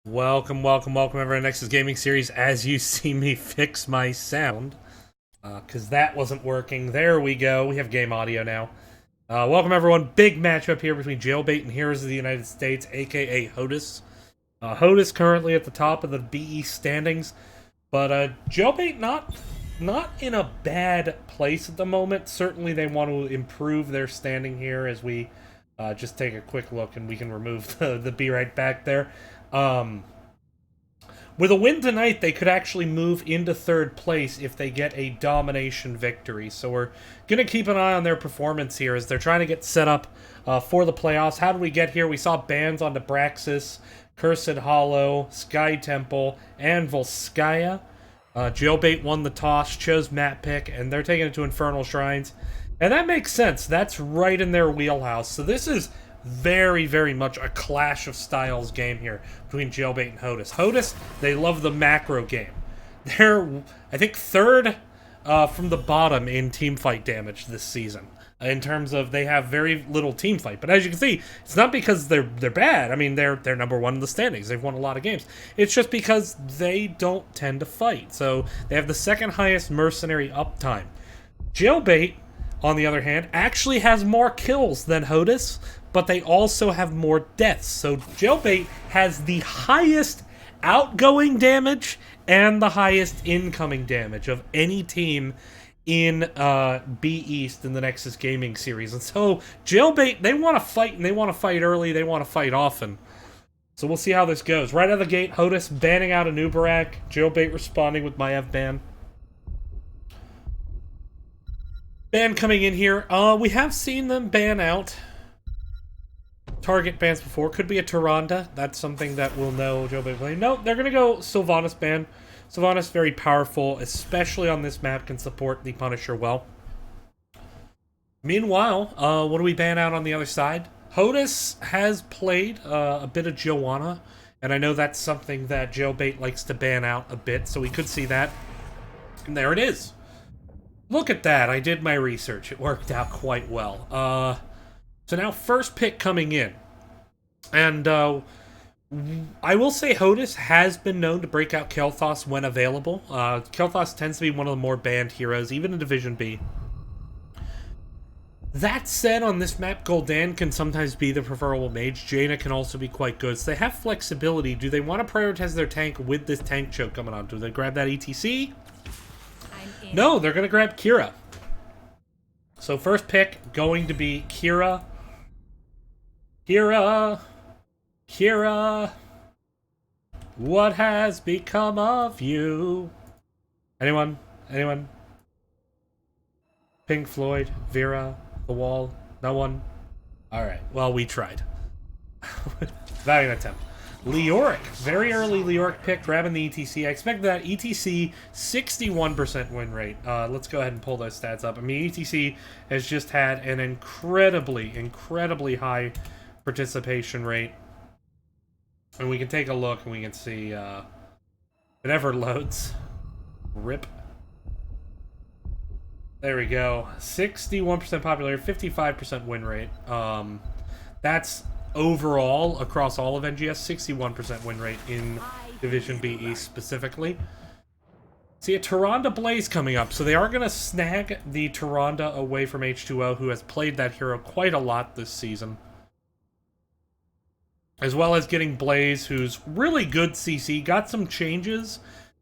Welcome, welcome, welcome, everyone. Nexus Gaming Series. As you see me fix my sound, because that wasn't working. There we go. We have game audio now. Welcome, everyone. Big matchup here between Jailbait and Heroes of the United States, aka HOTUS. HOTUS currently at the top of the BE standings, but Jailbait not in a bad place at the moment. Certainly, they want to improve their standing here as we just take a quick look, and we can remove the be right back there. With a win tonight, they could actually move into third place if they get a domination victory. So we're going to keep an eye on their performance here as they're trying to get set up for the playoffs. How did we get here? We saw bans on Debraxis, Cursed Hollow, Sky Temple, and Volskaya. Jailbait won the toss, chose map pick, and they're taking it to Infernal Shrines. And that makes sense. That's right in their wheelhouse. So this is very, very much a clash of styles game here between Jailbait and HOTUS. HOTUS, they love the macro game. They're, I think, third from the bottom in teamfight damage this season. In terms of they have very little team fight, but as you can see, it's not because they're bad. I mean, they're number one in the standings. They've won a lot of games. It's just because they don't tend to fight. So they have the second highest mercenary uptime. Jailbait, on the other hand, actually has more kills than HOTUS, but they also have more deaths. So Jailbait has the highest outgoing damage and the highest incoming damage of any team in B East in the Nexus Gaming Series. And so Jailbait, they want to fight, and they want to fight early, they want to fight often. So we'll see how this goes. Right out of the gate, HOTUS banning out a Nubarak, Jailbait responding with Maiev ban. Ban coming in here. We have seen them ban out target bans before. Could be a Tyrande. That's something that we'll know Jailbait playing. No, they're going to go Sylvanas ban. Sylvanas, very powerful, especially on this map, can support the Punisher well. Meanwhile, what do we ban out on the other side? HOTUS has played a bit of Joanna, and I know that's something that Jailbait likes to ban out a bit, so we could see that. And there it is. Look at that. I did my research. It worked out quite well. So now first pick coming in. And I will say HOTUS has been known to break out Kael'thas when available. Kael'thas tends to be one of the more banned heroes, even in Division B. That said, on this map, Gul'dan can sometimes be the preferable mage. Jaina can also be quite good. So they have flexibility. Do they want to prioritize their tank with this tank choke coming on? Do they grab that ETC? No, they're going to grab Kira. So first pick going to be Kira. Kira, what has become of you? Anyone? Pink Floyd, Vera, The Wall, no one? Alright, well, we tried. Valiant attempt. Leoric, very early Leoric pick, grabbing the ETC. I expect that ETC 61% win rate. Let's go ahead and pull those stats up. I mean, ETC has just had an incredibly high participation rate. And we can take a look and we can see it never loads. RIP. There we go. 61% popularity, 55% win rate. That's overall across all of NGS, 61% win rate in Division B East specifically. See a Tyrande Blaze coming up, so they are going to snag the Tyrande away from H2O, who has played that hero quite a lot this season. As well as getting Blaze, who's really good CC. Got some changes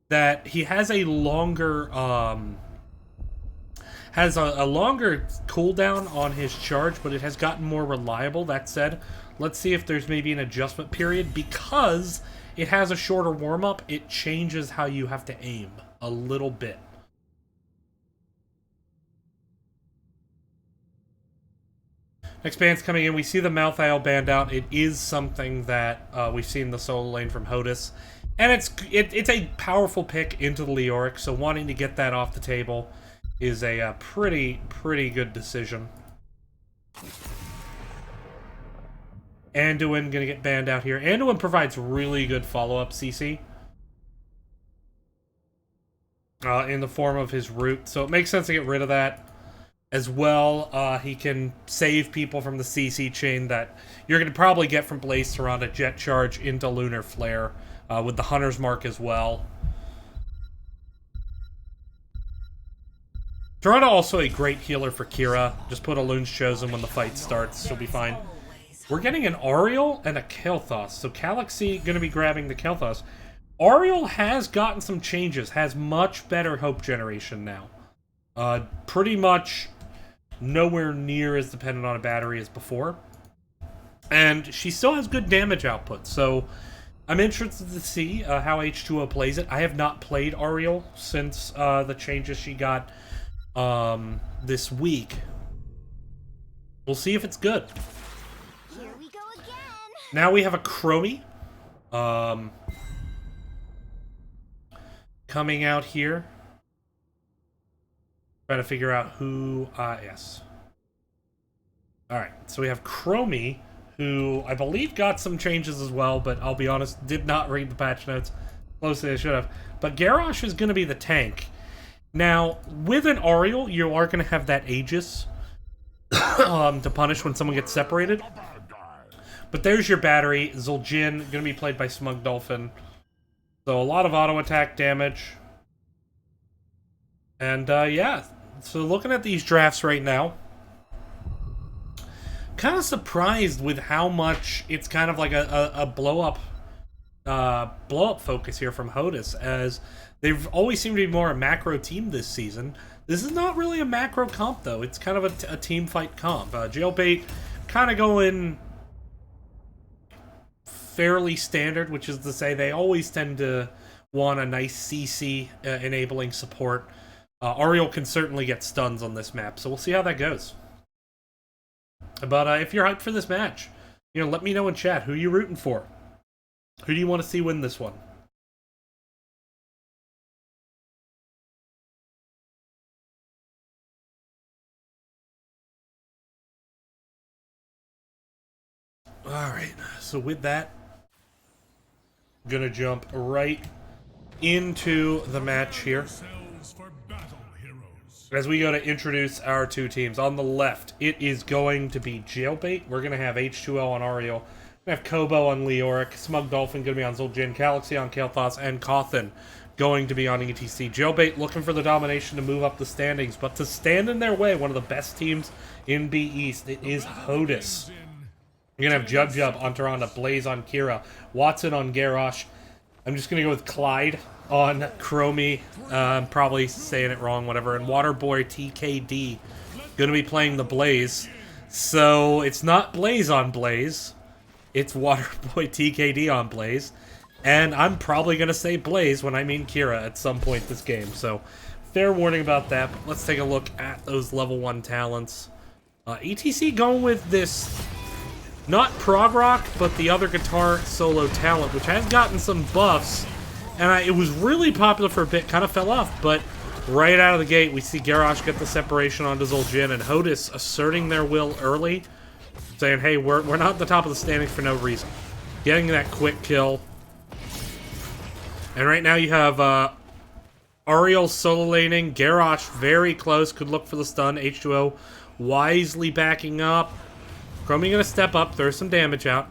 that he has a longer longer cooldown on his charge, but it has gotten more reliable. That said, let's see if there's maybe an adjustment period. Because it has a shorter warm-up, it changes how you have to aim a little bit. Next band's coming in. We see the Malthael banned out. It is something that we've seen in the solo lane from HOTUS. And it's a powerful pick into the Leoric, so wanting to get that off the table is a pretty good decision. Anduin gonna get banned out here. Anduin provides really good follow-up CC. In the form of his root, so it makes sense to get rid of that. As well, he can save people from the CC chain that you're going to probably get from Blaze Tyrant, a Jet Charge into Lunar Flare, with the Hunter's Mark as well. Tyrant also a great healer for Kira. Just put a Loon's Chosen when the fight starts, she'll be fine. We're getting an Ariel and a Kael'thas, so Calaxy going to be grabbing the Kael'thas. Ariel has gotten some changes, has much better hope generation now. Pretty much nowhere near as dependent on a battery as before. And she still has good damage output, so I'm interested to see how H2O plays it. I have not played Ariel since the changes she got this week. We'll see if it's good. Here we go again. Now we have a Chromie coming out here. Trying to figure out who, yes. Alright, so we have Chromie, who I believe got some changes as well, but I'll be honest, did not read the patch notes closely as I should have. But Garrosh is going to be the tank. Now, with an Ariel, you are going to have that Aegis to punish when someone gets separated. But there's your battery. Zul'jin, going to be played by Smug Dolphin. So a lot of auto attack damage. And yeah, so looking at these drafts right now, kind of surprised with how much it's kind of like a blow up focus here from HOTUS, as they've always seemed to be more a macro team this season. This is not really a macro comp though, it's kind of a team fight comp. Jailbait kind of going fairly standard, which is to say they always tend to want a nice CC enabling support. Ariel can certainly get stuns on this map, so we'll see how that goes. But if you're hyped for this match, you know, let me know in chat. Who are you rooting for? Who do you want to see win this one? Alright, so with that, I'm gonna jump right into the match here. As we go to introduce our two teams. On the left, it is going to be Jailbait. We're going to have H2O on Ariel. We're going to have Kobo on Leoric. Smug Dolphin going to be on Zul'jin. Galaxy on Kael'thas. And Cawthon going to be on ETC. Jailbait looking for the domination to move up the standings. But to stand in their way, one of the best teams in B East, it is HOTUS. You're going to have Jub on Tyrande. Blaze on Kira. Watson on Garrosh. I'm just going to go with Clyde on Chromie. I'm probably saying it wrong, whatever. And Waterboy TKD going to be playing the Blaze. So it's not Blaze on Blaze. It's Waterboy TKD on Blaze. And I'm probably going to say Blaze when I mean Kira at some point this game. So fair warning about that. But let's take a look at those level 1 talents. ETC going with this, not prog rock, but the other guitar solo talent, which has gotten some buffs. And it was really popular for a bit, kind of fell off, but right out of the gate, we see Garrosh get the separation onto Zul'jin, and HOTUS asserting their will early, saying, hey, we're not at the top of the standings for no reason. Getting that quick kill. And right now you have Ariel solo laning, Garrosh very close, could look for the stun, H2O wisely backing up. Chromie gonna step up, throw some damage out.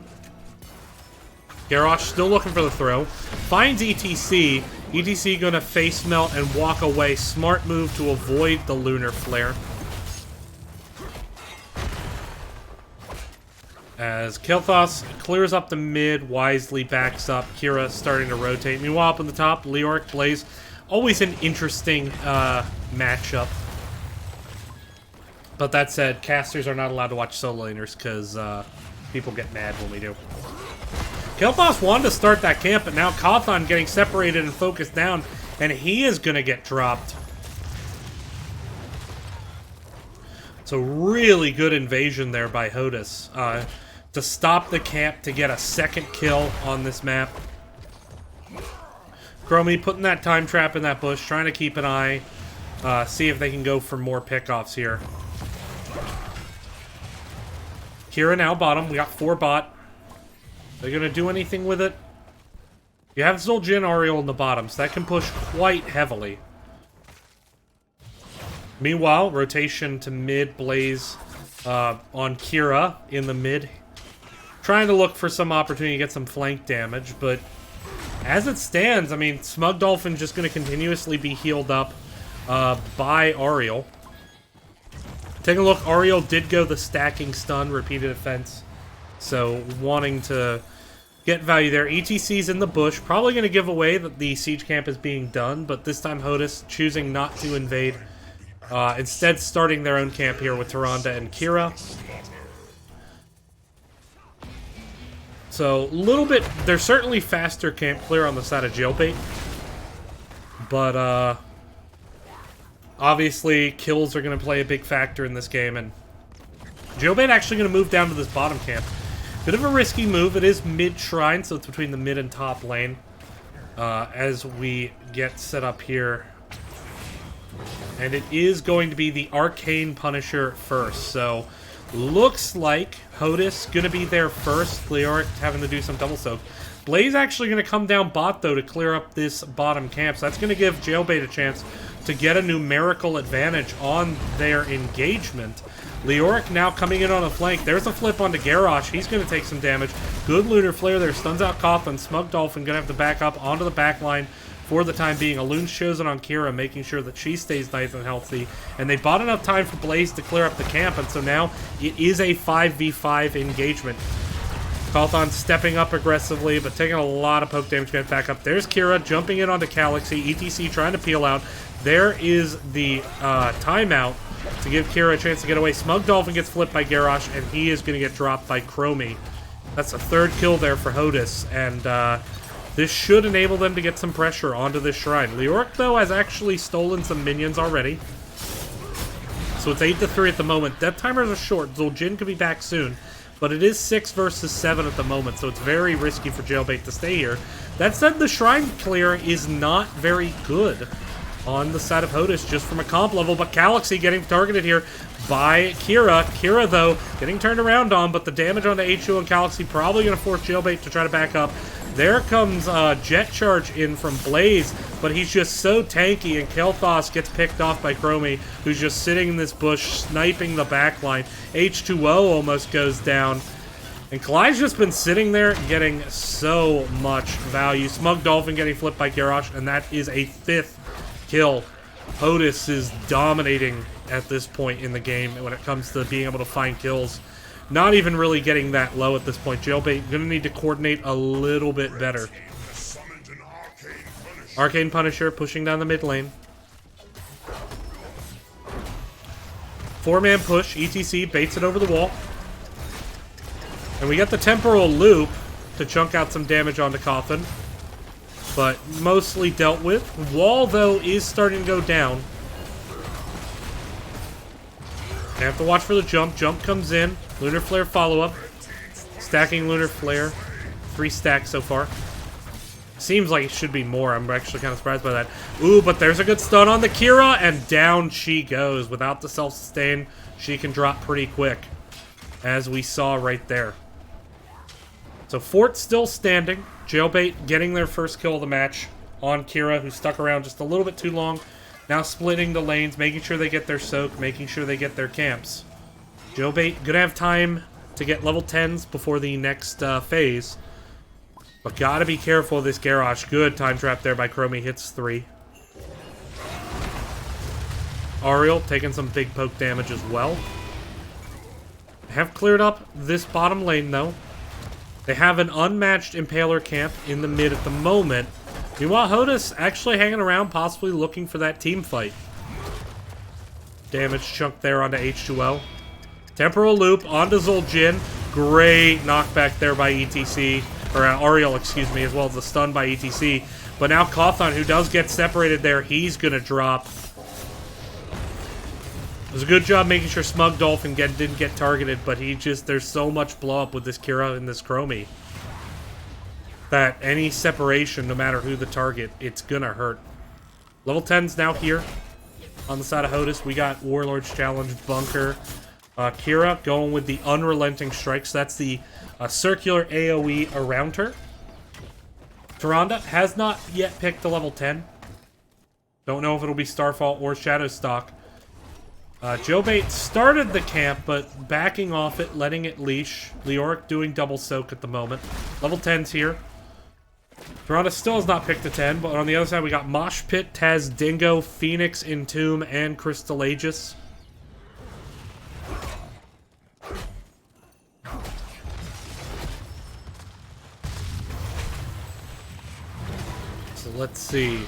Garrosh still looking for the throw. Finds ETC. ETC gonna face melt and walk away. Smart move to avoid the Lunar Flare. As Kael'thas clears up the mid, wisely backs up. Kira starting to rotate. Meanwhile, up on the top, Leoric Blaze. Always an interesting matchup. But that said, casters are not allowed to watch solo laners because people get mad when we do. Kael'thas wanted to start that camp, but now Cawthon getting separated and focused down, and he is going to get dropped. So really good invasion there by HOTUS to stop the camp to get a second kill on this map. Chromie putting that time trap in that bush, trying to keep an eye, see if they can go for more pickoffs here. Kira now bottom. We got 4 bot. Are they going to do anything with it? You have Zul'jin Ariel in the bottom, so that can push quite heavily. Meanwhile, rotation to mid, Blaze on Kira in the mid. Trying to look for some opportunity to get some flank damage, but as it stands, I mean, Smug Dolphin just going to continuously be healed up by Ariel. Taking a look, Ariel did go the stacking stun, repeated offense. So, wanting to get value there. ETC's in the bush. Probably going to give away that the siege camp is being done, but this time Hodis choosing not to invade. Instead, starting their own camp here with Tyrande and Kira. So, a little bit... There's certainly faster camp clear on the side of Jailbait. But, obviously, kills are going to play a big factor in this game, and Jailbait actually going to move down to this bottom camp. Bit of a risky move. It is mid-shrine, so it's between the mid and top lane. As we get set up here. And it is going to be the Arcane Punisher first, so... Looks like Hodis going to be there first. Leoric having to do some double soak. Blaze actually going to come down bot, though, to clear up this bottom camp. So that's going to give Jailbait a chance to get a numerical advantage on their engagement. Leoric now coming in on a flank. There's a flip onto Garrosh. He's going to take some damage. Good Lunar Flare there. Stuns out Coffin. Smug Dolphin going to have to back up onto the back line for the time being. A Loon's chosen on Kira, making sure that she stays nice and healthy. And they bought enough time for Blaze to clear up the camp, and so now it is a 5v5 engagement. Cawthon stepping up aggressively, but taking a lot of poke damage to get back up. There's Kira jumping in onto Calaxy. ETC trying to peel out. There is the timeout to give Kira a chance to get away. Smug Dolphin gets flipped by Garrosh, and he is going to get dropped by Chromie. That's a third kill there for Hodis, and this should enable them to get some pressure onto this shrine. Leoric, though, has actually stolen some minions already. So it's 8-3 at the moment. Death timers are short. Zul'jin could be back soon. But it is 6 versus 7 at the moment, so it's very risky for Jailbait to stay here. That said, the shrine clear is not very good on the side of Hodis, just from a comp level. But Calaxy getting targeted here by Kira. Kira, though, getting turned around on, but the damage onto H2 and Calaxy probably going to force Jailbait to try to back up. There comes Jet Charge in from Blaze, but he's just so tanky, and Kel'Thas gets picked off by Chromie, who's just sitting in this bush, sniping the backline. H2O almost goes down, and Kallai's just been sitting there getting so much value. Smug Dolphin getting flipped by Garrosh, and that is a 5th kill. Hodis is dominating at this point in the game when it comes to being able to find kills. Not even really getting that low at this point. Jailbait gonna need to coordinate a little bit better. Arcane Punisher pushing down the mid lane. 4-man push. ETC baits it over the wall. And we got the Temporal Loop to chunk out some damage onto Coffin. But mostly dealt with. Wall, though, is starting to go down. They have to watch for the jump. Jump comes in. Lunar Flare follow-up. Stacking Lunar Flare. 3 stacks so far. Seems like it should be more. I'm actually kind of surprised by that. Ooh, but there's a good stun on the Kira, and down she goes. Without the self-sustain, she can drop pretty quick, as we saw right there. So Fort still standing. Jailbait getting their first kill of the match on Kira, who stuck around just a little bit too long. Now splitting the lanes, making sure they get their soak, making sure they get their camps. Jailbait gonna have time to get level 10s before the next phase. But gotta be careful of this Garrosh. Good time trap there by Chromie. Hits 3. Ariel taking some big poke damage as well. Have cleared up this bottom lane, though. They have an unmatched Impaler camp in the mid at the moment. Meanwhile, Hodis actually hanging around, possibly looking for that team fight. Damage chunk there onto H2O. Temporal Loop onto Zul'jin. Great knockback there by ETC. Or Ariel, excuse me, as well as the stun by ETC. But now Cawthon, who does get separated there, he's going to drop. It was a good job making sure Smug Dolphin didn't get targeted, but there's so much blow up with this Kira and this Chromie that any separation, no matter who the target, it's going to hurt. Level 10's now here on the side of Hodis. We got Warlord's Challenge, Bunker. Kira going with the Unrelenting Strikes. That's the circular AoE around her. Tyrande has not yet picked the level 10. Don't know if it'll be Starfall or Shadowstalk. Jailbait started the camp, but backing off it, letting it leash. Leoric doing double soak at the moment. Level 10's here. Piranha still has not picked a 10, but on the other side we got Mosh Pit, Taz, Dingo, Phoenix, Entomb, and Crystal Aegis. So let's see.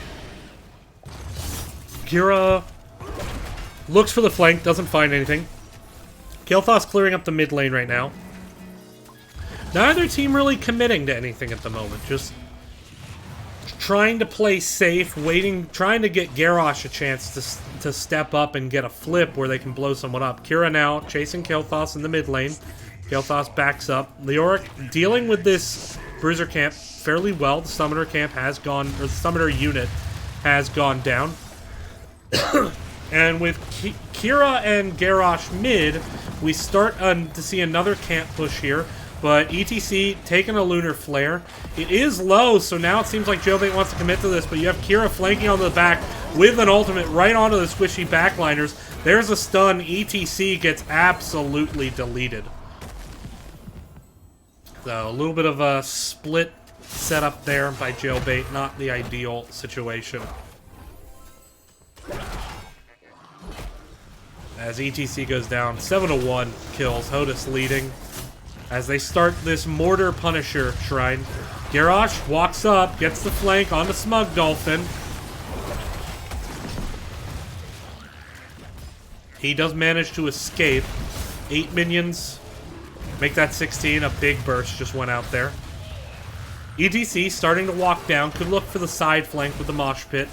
Kira looks for the flank, doesn't find anything. Kael'thas clearing up the mid lane right now. Neither team really committing to anything at the moment, just trying to play safe, trying to get Garrosh a chance to step up and get a flip where they can blow someone up. Kira now chasing Kael'thas in the mid lane. Kael'thas backs up. Leoric dealing with this Bruiser camp fairly well. The Summoner camp has gone, or the Summoner unit has gone down. And with Kira and Garrosh mid, we start to see another camp push here. But ETC taking a Lunar Flare. It is low, so now it seems like Jailbait wants to commit to this, but you have Kira flanking on the back with an ultimate right onto the squishy backliners. There's a stun. ETC gets absolutely deleted. So a little bit of a split setup there by Jailbait. Not the ideal situation. As ETC goes down, 7-1 kills. Hodis leading. As they start this Mortar Punisher Shrine, Garrosh walks up, gets the flank onto Smug Dolphin. He does manage to escape. 8 minions. Make that 16. A big burst just went out there. ETC starting to walk down. Could look for the side flank with the Mosh Pit.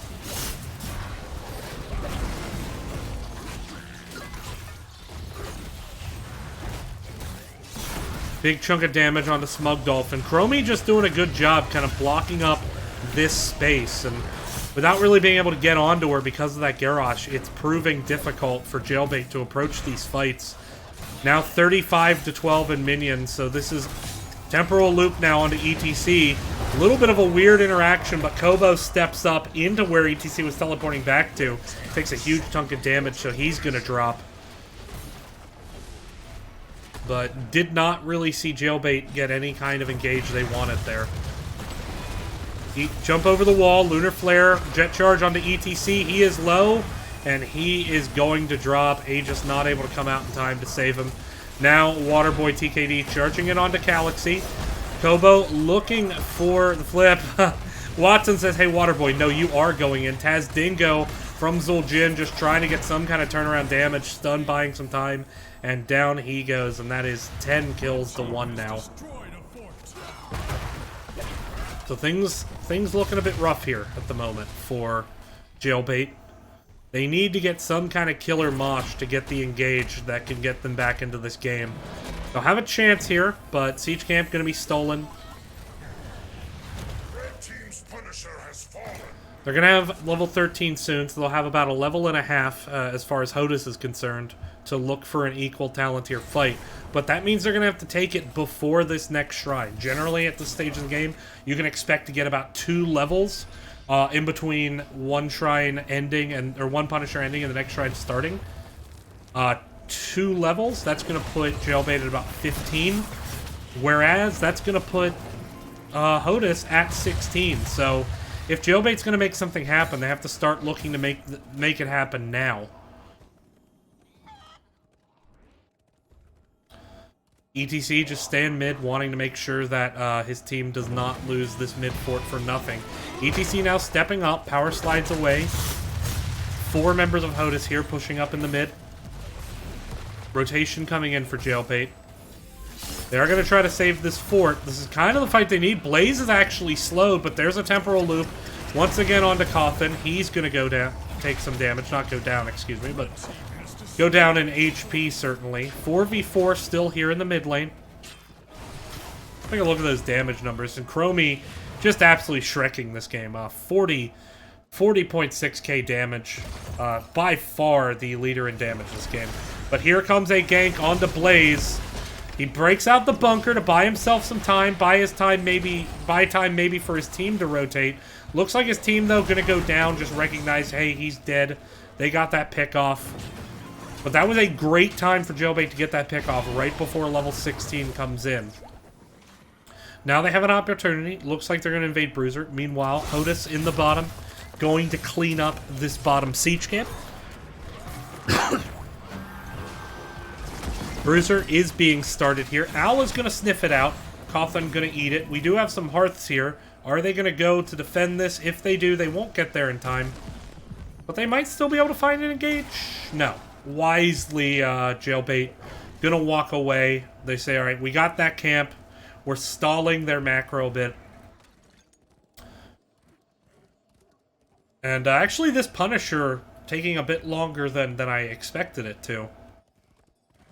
Big chunk of damage onto Smug Dolphin. Chromie just doing a good job kind of blocking up this space. And without really being able to get onto her because of that Garrosh, it's proving difficult for Jailbait to approach these fights. Now 35-12 in minions, so this is Temporal Loop now onto ETC. A little bit of a weird interaction, but Kobo steps up into where ETC was teleporting back to. Takes a huge chunk of damage, so he's going to drop. But did not really see Jailbait get any kind of engage they wanted there. Jump over the wall, Lunar Flare, Jet Charge onto ETC. He is low, and he is going to drop. Aegis not able to come out in time to save him. Now Waterboy TKD charging it onto Galaxy. Kobo looking for the flip. Watson says, hey Waterboy, no, you are going in. Taz Dingo from Zul'jin just trying to get some kind of turnaround damage. Stun buying some time. And down he goes, and that is 10 kills to 1 now. So things looking a bit rough here at the moment for Jailbait. They need to get some kind of killer mosh to get the engage that can get them back into this game. They'll have a chance here, but Siege Camp going to be stolen. They're going to have level 13 soon, so they'll have about a level and a half as far as Hodis is concerned to look for an equal Talontier fight. But that means they're going to have to take it before this next shrine. Generally, at this stage of the game, you can expect to get about 2 levels in between one shrine ending or one Punisher ending and the next shrine starting. 2 levels, that's going to put Jailbait at about 15. Whereas, that's going to put Hodis at 16. So if Jailbait's going to make something happen, they have to start looking to make it happen now. ETC just staying mid, wanting to make sure that his team does not lose this mid fort for nothing. ETC now stepping up, power slides away. 4 members of Hodis here pushing up in the mid. Rotation coming in for Jailbait. They are going to try to save this fort. This is kind of the fight they need. Blaze is actually slowed, but there's a temporal loop. Once again onto Coffin. He's going to go down, take some damage. Not go down, excuse me, but go down in HP, certainly. 4v4 still here in the mid lane. Take a look at those damage numbers. And Chromie just absolutely shrekking this game. 40.6k damage. By far the leader in damage this game. But here comes a gank onto Blaze. He breaks out the bunker to buy himself some time. Buy time maybe for his team to rotate. Looks like his team, though, going to go down. Just recognize, hey, he's dead. They got that pick off. But that was a great time for Jailbait to get that pick off right before level 16 comes in. Now they have an opportunity. Looks like they're going to invade Bruiser. Meanwhile, Hodis in the bottom, going to clean up this bottom siege camp. Bruiser is being started here. Al is going to sniff it out. Cawthon going to eat it. We do have some hearths here. Are they going to go to defend this? If they do, they won't get there in time. But they might still be able to find and engage. No. Wisely, Jailbait going to walk away. They say, all right, we got that camp. We're stalling their macro a bit. And actually, this Punisher taking a bit longer than I expected it to.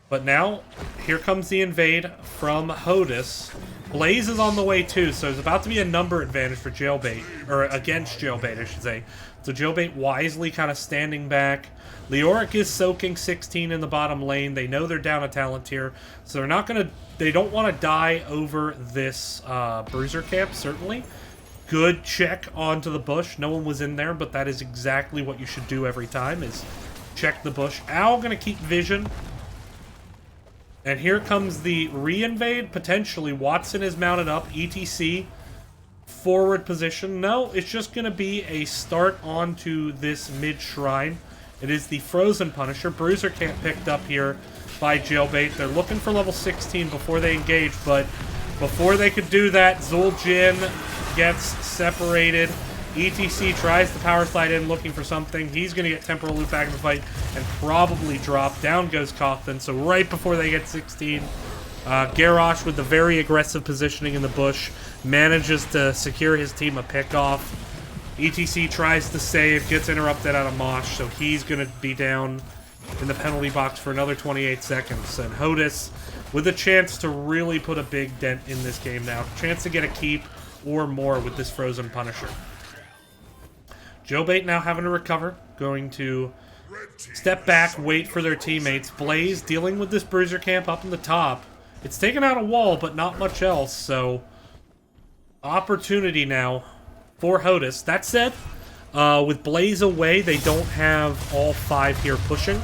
But now, here comes the invade from Hodis. Blaze is on the way too, so there's about to be a number advantage for Jailbait. Or against Jailbait, I should say. So Jailbait wisely kind of standing back. Leoric is soaking 16 in the bottom lane. They know they're down a talent tier. So they're not going to... They don't want to die over this Bruiser camp, certainly. Good check onto the bush. No one was in there, but that is exactly what you should do every time, is check the bush. Owl going to keep vision. And here comes the re-invade, potentially. Watson is mounted up, ETC, forward position. No, it's just going to be a start onto this mid-shrine. It is the Frozen Punisher. Bruiser can't picked up here by Jailbait. They're looking for level 16 before they engage, but before they could do that, Zul'jin gets separated. ETC tries to power slide in, looking for something. He's going to get Temporal Loop back in the fight and probably drop. Down goes Cawthon. So right before they get 16, Garrosh, with the very aggressive positioning in the bush, manages to secure his team a pickoff. ETC tries to save, gets interrupted out of Mosh, so he's going to be down in the penalty box for another 28 seconds. And Hodis with a chance to really put a big dent in this game now. Chance to get a keep or more with this Frozen Punisher. Jailbait now having to recover, going to step back, wait for their teammates. Blaze dealing with this Bruiser camp up in the top. It's taken out a wall, but not much else, so opportunity now for Hodis. That said, with Blaze away, they don't have all 5 here pushing,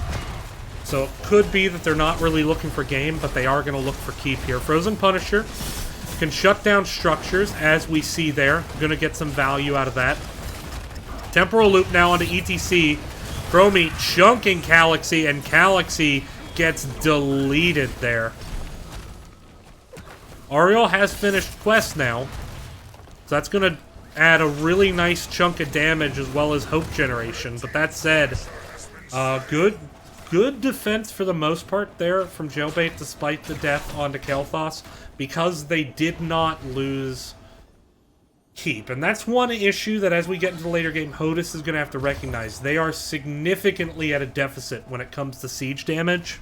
so it could be that they're not really looking for game, but they are going to look for keep here. Frozen Punisher can shut down structures, as we see there. Going to get some value out of that. Temporal Loop now onto ETC. Chromie chunking Calaxy, and Calaxy gets deleted there. Ariel has finished quest now, so that's going to add a really nice chunk of damage as well as hope generation. But that said, good defense for the most part there from Jailbait, despite the death onto Kael'thas, because they did not lose keep. And that's one issue that as we get into the later game, Hodis is going to have to recognize. They are significantly at a deficit when it comes to siege damage.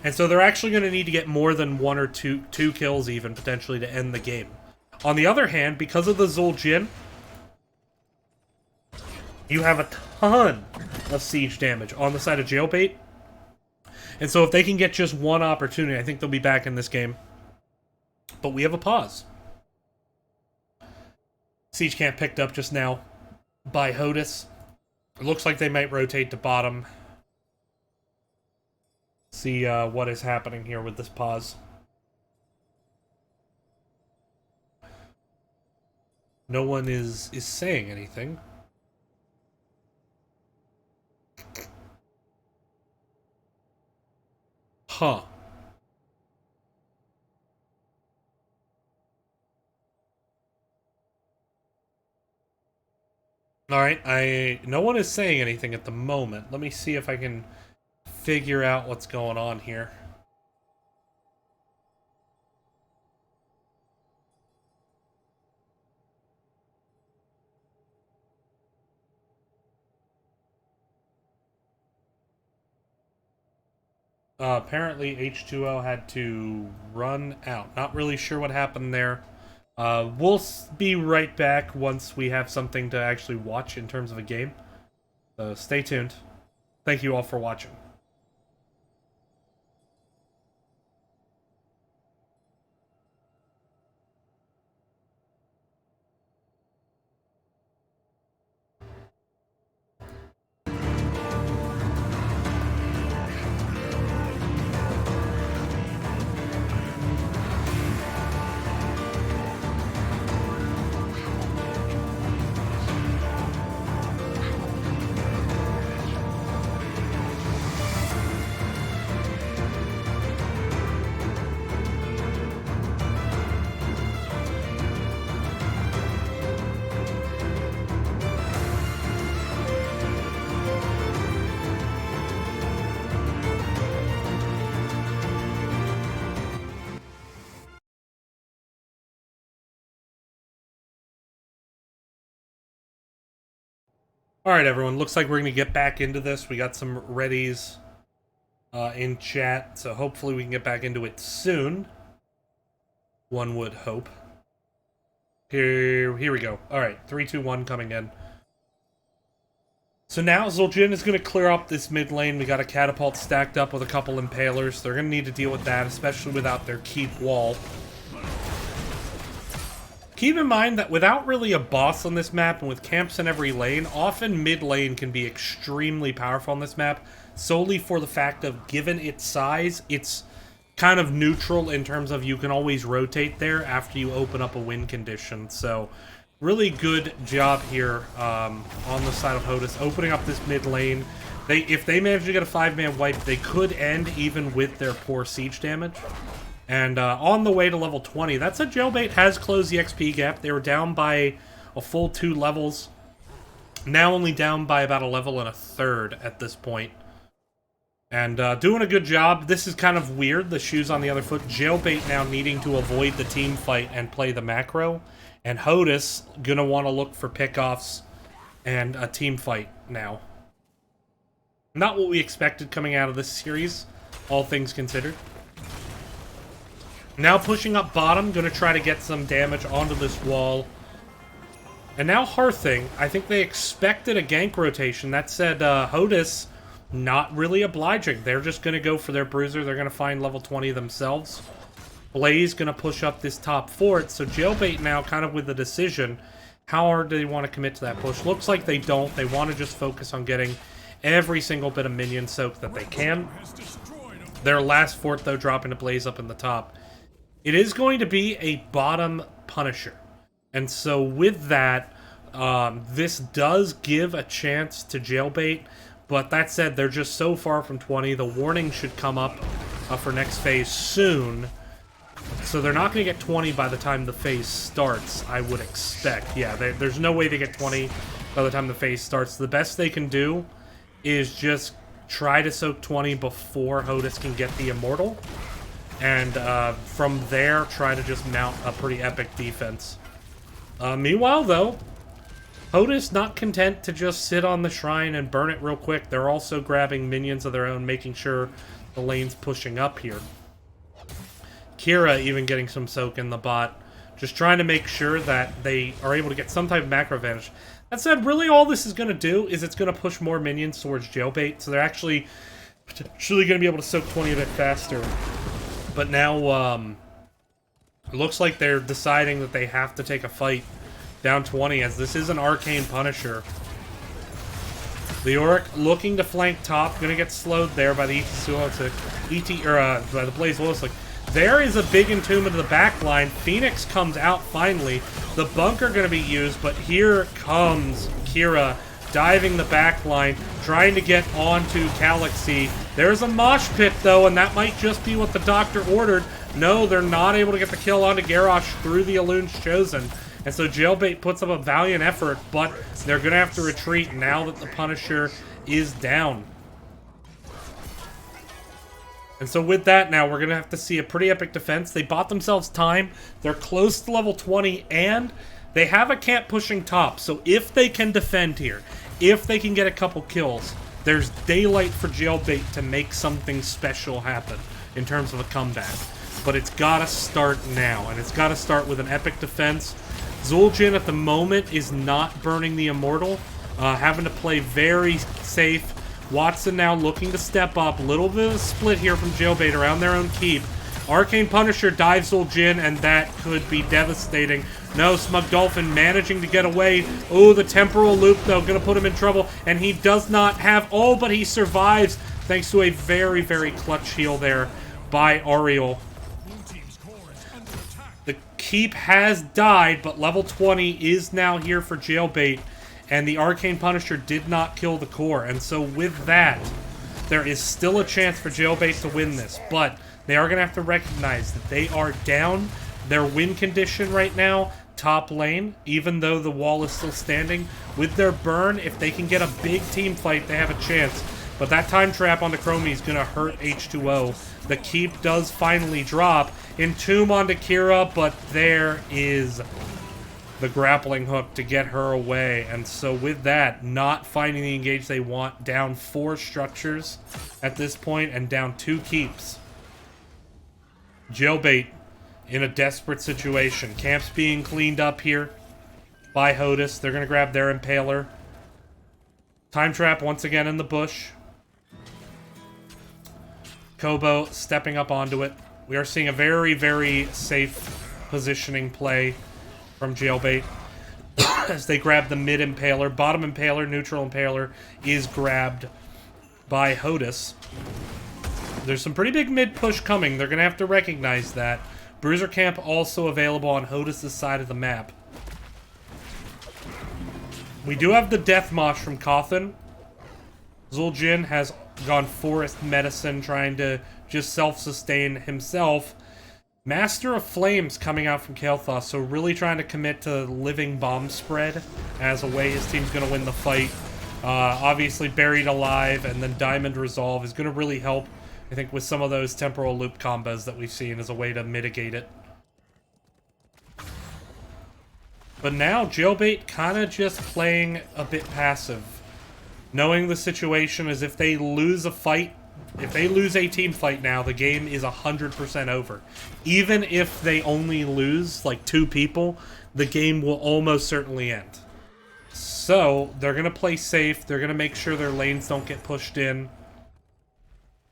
And so they're actually going to need to get more than 1 or 2 kills even, potentially, to end the game. On the other hand, because of the Zul'jin, you have a ton of siege damage on the side of Jailbait. And so if they can get just one opportunity, I think they'll be back in this game. But we have a pause. Siege camp picked up just now by Hodis. It looks like they might rotate to bottom. See what is happening here with this pause. No one is saying anything. Huh. Alright, no one is saying anything at the moment. Let me see if I can figure out what's going on here. Apparently H2O had to run out. Not really sure what happened there. We'll be right back once we have something to actually watch in terms of a game. So stay tuned. Thank you all for watching. Alright, everyone. Looks like we're going to get back into this. We got some readies in chat, so hopefully we can get back into it soon. One would hope. Here we go. Alright, 3, 2, 1 coming in. So now Zul'jin is going to clear up this mid lane. We got a catapult stacked up with a couple impalers. They're going to need to deal with that, especially without their keep wall. Keep in mind that without really a boss on this map and with camps in every lane, often mid lane can be extremely powerful on this map, solely for the fact of, given its size, it's kind of neutral in terms of you can always rotate there after you open up a win condition. So really good job here on the side of HOTUS, opening up this mid lane. If they manage to get a 5-man wipe, they could end even with their poor siege damage. And on the way to level 20, that said, Jailbait has closed the XP gap. They were down by a full 2 levels. Now only down by about a level and a third at this point. And doing a good job. This is kind of weird, the shoes on the other foot. Jailbait now needing to avoid the team fight and play the macro. And HOTUS gonna want to look for pickoffs and a team fight now. Not what we expected coming out of this series, all things considered. Now pushing up bottom, going to try to get some damage onto this wall. And now Hearthing, I think they expected a gank rotation. That said, HOTUS, not really obliging. They're just going to go for their bruiser. They're going to find level 20 themselves. Blaze going to push up this top fort. So Jailbait now kind of with the decision. How hard do they want to commit to that push? Looks like they don't. They want to just focus on getting every single bit of minion soak that they can. Their last fort, though, dropping to Blaze up in the top. It is going to be a bottom Punisher. And so with that, this does give a chance to Jailbait. But that said, they're just so far from 20. The warning should come up for next phase soon. So they're not going to get 20 by the time the phase starts, I would expect. Yeah, there's no way they get 20 by the time the phase starts. The best they can do is just try to soak 20 before HOTUS can get the Immortal. And from there, try to just mount a pretty epic defense. Meanwhile, though, HOTUS not content to just sit on the shrine and burn it real quick. They're also grabbing minions of their own, making sure the lane's pushing up here. Kira even getting some soak in the bot. Just trying to make sure that they are able to get some type of macro advantage. That said, really all this is going to do is it's going to push more minions towards Jailbait. So they're actually potentially going to be able to soak 20 a bit faster. But now, it looks like they're deciding that they have to take a fight down 20, as this is an Arcane Punisher. The Yorick looking to flank top, gonna get slowed there by the by the Blaze Willis. There is a big entomb into the back line. Phoenix comes out finally. The bunker gonna be used, but here comes Kira diving the back line, trying to get onto Galaxy. There's a mosh pit, though, and that might just be what the Doctor ordered. No, they're not able to get the kill onto Garrosh through the Elun's Chosen. And so Jailbait puts up a valiant effort, but they're going to have to retreat now that the Punisher is down. And so with that now, we're going to have to see a pretty epic defense. They bought themselves time. They're close to level 20, and they have a camp pushing top. So if they can defend here, if they can get a couple kills, there's daylight for Jailbait to make something special happen in terms of a comeback. But it's got to start now, and it's got to start with an epic defense. Zul'jin at the moment is not burning the Immortal, having to play very safe. Watson now looking to step up. A little bit of a split here from Jailbait around their own keep. Arcane Punisher dives Zul'jin, and that could be devastating. No, Smug Dolphin managing to get away. Oh, the temporal loop, though, going to put him in trouble. And he does not have... Oh, but he survives thanks to a very, very clutch heal there by Ariel. The keep has died, but level 20 is now here for Jailbait. And the Arcane Punisher did not kill the core. And so with that, there is still a chance for Jailbait to win this. But they are going to have to recognize that they are down. Their win condition right now, top lane, even though the wall is still standing. With their burn, if they can get a big team fight, they have a chance. But that time trap on the Chromie is going to hurt H2O. The keep does finally drop. Entomb onto Kira, but there is the grappling hook to get her away. And so with that, not finding the engage they want, down 4 structures at this point and down 2 keeps. Jailbait in a desperate situation. Camp's being cleaned up here by Hodis. They're going to grab their Impaler. Time Trap once again in the bush. Kobo stepping up onto it. We are seeing a very, very safe positioning play from Jailbait as they grab the mid Impaler. Bottom Impaler, neutral Impaler is grabbed by Hodis. There's some pretty big mid push coming. They're going to have to recognize that. Bruiser Camp also available on Hodis' side of the map. We do have the Death Mosh from Kothan. Zul'jin has gone Forest Medicine, trying to just self-sustain himself. Master of Flames coming out from Kael'thas, so really trying to commit to Living Bomb Spread as a way his team's going to win the fight. Obviously, Buried Alive and then Diamond Resolve is going to really help, I think, with some of those temporal loop combos that we've seen as a way to mitigate it. But now, Jailbait kind of just playing a bit passive. Knowing the situation is if they lose a fight, if they lose a team fight now, the game is 100% over. Even if they only lose, like, 2 people, the game will almost certainly end. So, they're going to play safe. They're going to make sure their lanes don't get pushed in.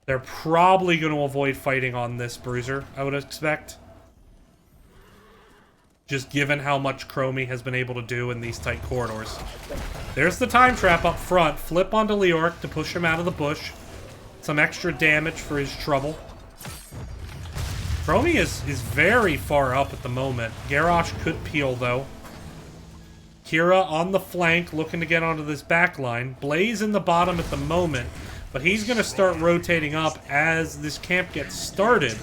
They're probably going to avoid fighting on this Bruiser, I would expect. Just given how much Chromie has been able to do in these tight corridors. There's the Time Trap up front. Flip onto Leoric to push him out of the bush. Some extra damage for his trouble. Chromie is very far up at the moment. Garrosh could peel, though. Kira on the flank, looking to get onto this back line. Blaze in the bottom at the moment, but he's going to start rotating up as this camp gets started.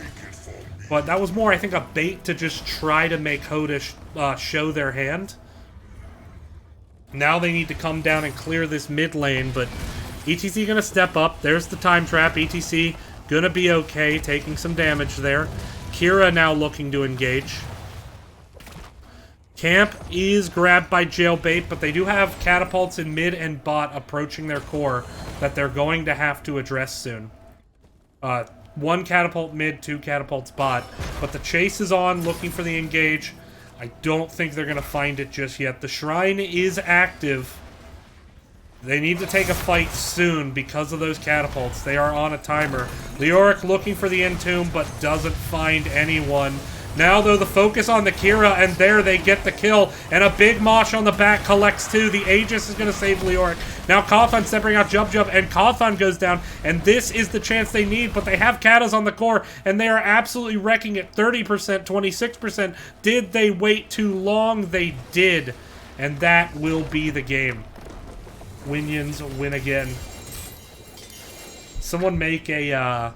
But that was more, I think, a bait to just try to make Hodis show their hand. Now they need to come down and clear this mid lane, but ETC going to step up. There's the Time Trap. ETC going to be okay, taking some damage there. Kira now looking to engage. Camp is grabbed by Jailbait, but they do have catapults in mid and bot approaching their core that they're going to have to address soon. 1 catapult mid, 2 catapults bot. But the chase is on, looking for the engage. I don't think they're going to find it just yet. The shrine is active. They need to take a fight soon because of those catapults. They are on a timer. Leoric looking for the Entomb, but doesn't find anyone. Now, though, the focus on the Kira, and there they get the kill. And a big Mosh on the back collects 2. The Aegis is going to save Leoric. Now Kothan stepping out Jub, and Kothan goes down. And this is the chance they need, but they have Katas on the core, and they are absolutely wrecking it. 30%, 26%. Did they wait too long? They did. And that will be the game. Winions win again. Someone make a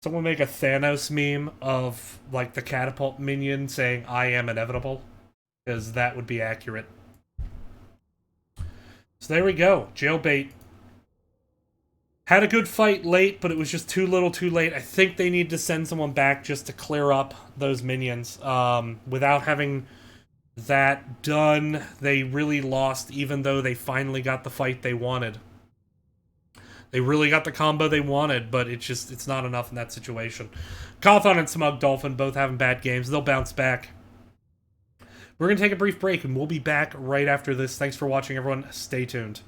Thanos meme of, like, the catapult minion saying, "I am inevitable," because that would be accurate. So there we go. Jailbait had a good fight late, but it was just too little too late. I think they need to send someone back just to clear up those minions. Without having that done, they really lost, even though they finally got the fight they wanted. They really got the combo they wanted, but it's not enough in that situation. Kothan and Smug Dolphin both having bad games. They'll bounce back. We're going to take a brief break, and we'll be back right after this. Thanks for watching, everyone. Stay tuned.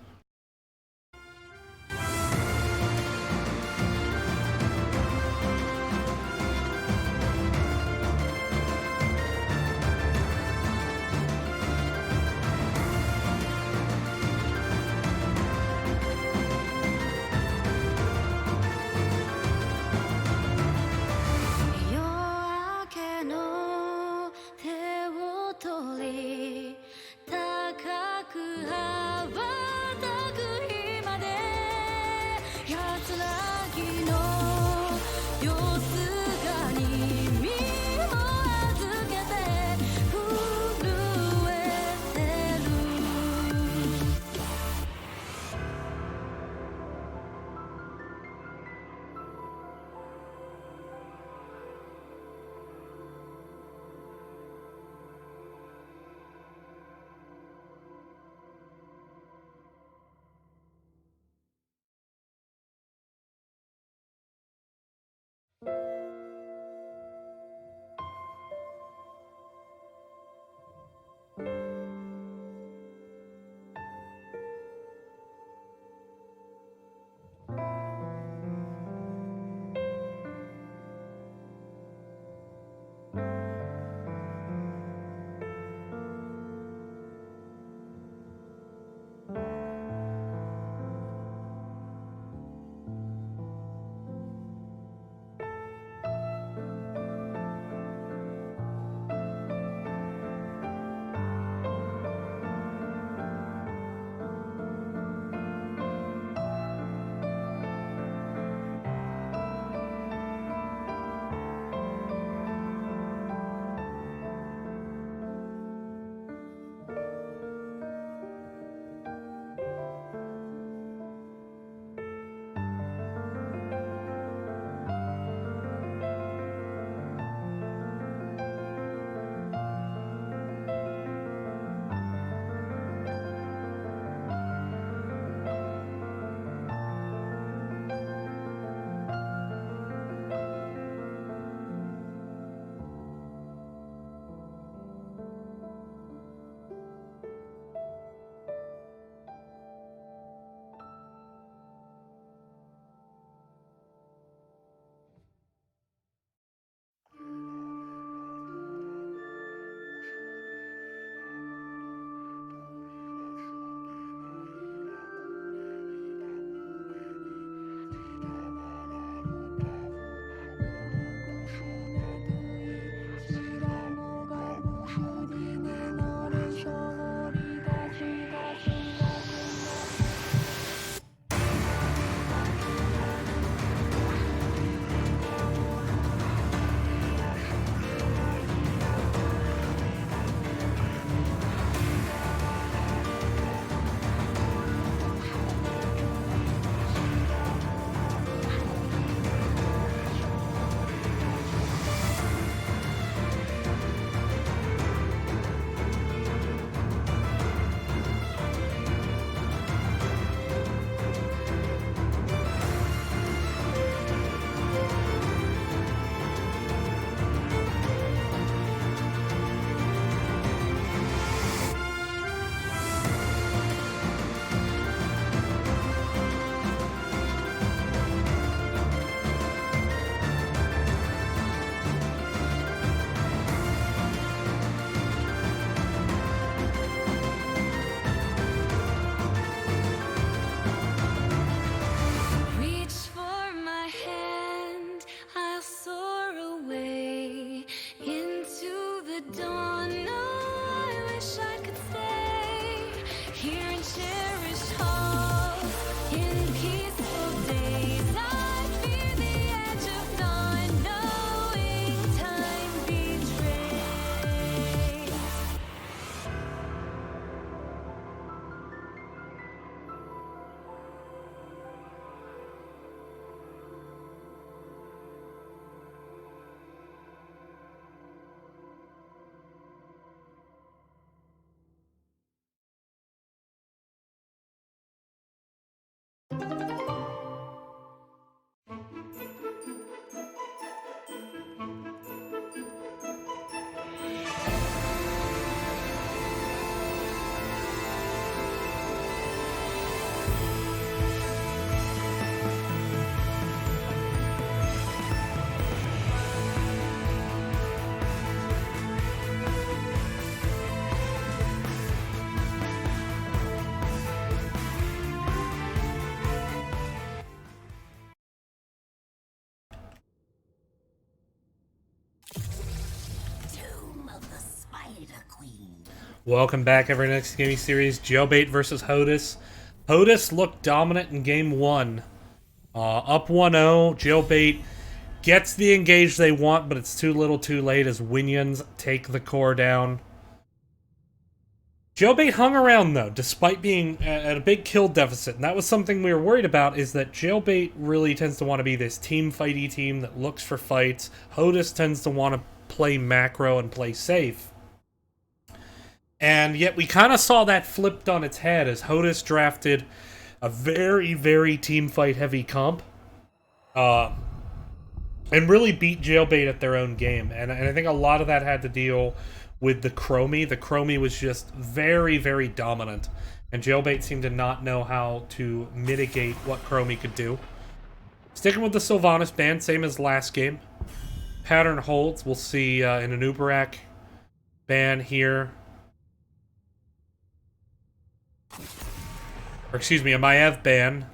Welcome back, every next gaming series. Jailbait versus Hodis. Hodis looked dominant in game 1. Up 1-0. Jailbait gets the engage they want, but it's too little too late as Winions take the core down. Jailbait hung around, though, despite being at a big kill deficit. And that was something we were worried about, is that Jailbait really tends to want to be this team fighty team that looks for fights. Hodis tends to want to play macro and play safe. And yet we kind of saw that flipped on its head as Hodis drafted a very, very team fight heavy comp. And really beat Jailbait at their own game. And I think a lot of that had to deal with the Chromie. The Chromie was just very, very dominant. And Jailbait seemed to not know how to mitigate what Chromie could do. Sticking with the Sylvanas ban, same as last game. Pattern holds. We'll see in an Uberak ban here. Or excuse me, a Maiev ban,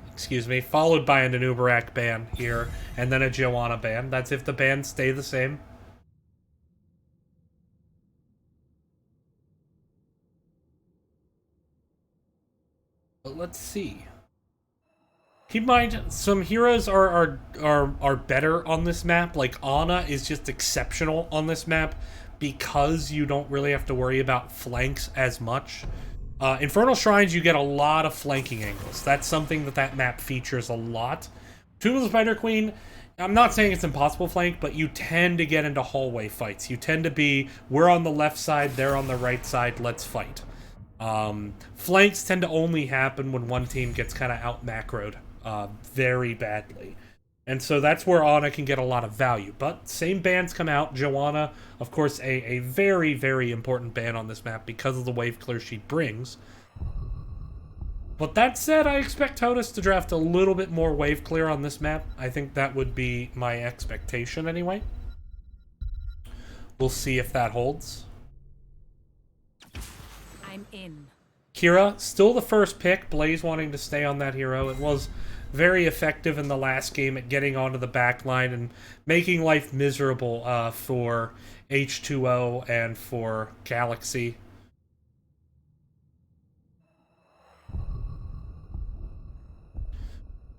followed by an Uberak ban here, and then a Joanna ban. That's if the bans stay the same. But let's see. Keep in mind, some heroes are better on this map. Like, Ana is just exceptional on this map because you don't really have to worry about flanks as much. Infernal Shrines, you get a lot of flanking angles. That's something that map features a lot. Tomb of the Spider Queen, I'm not saying it's impossible flank, but you tend to get into hallway fights. You tend to be, we're on the left side, they're on the right side, let's fight. Flanks tend to only happen when one team gets kind of out-macroed very badly. And so that's where Ana can get a lot of value. But same bans come out. Joanna, of course, a very, very important ban on this map because of the wave clear she brings. But that said, I expect Hodis to draft a little bit more wave clear on this map. I think that would be my expectation anyway. We'll see if that holds. I'm in. Kira, still the first pick. Blaze wanting to stay on that hero. It was very effective in the last game at getting onto the back line and making life miserable for H2O and for Galaxy.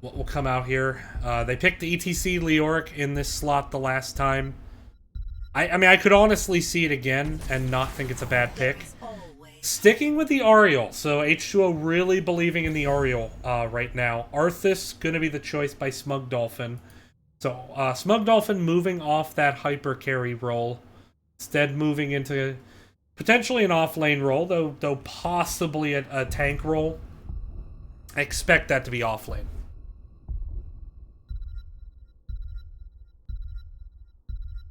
What will come out here? They picked the ETC Leoric in this slot the last time. I mean, I could honestly see it again and not think it's a bad pick. Sticking with the Ariel, so H2O really believing in the Ariel right now. Arthas going to be the choice by Smug Dolphin. So Smug Dolphin moving off that hyper carry role, instead moving into potentially an off-lane role, though possibly a tank role. I expect that to be off-lane.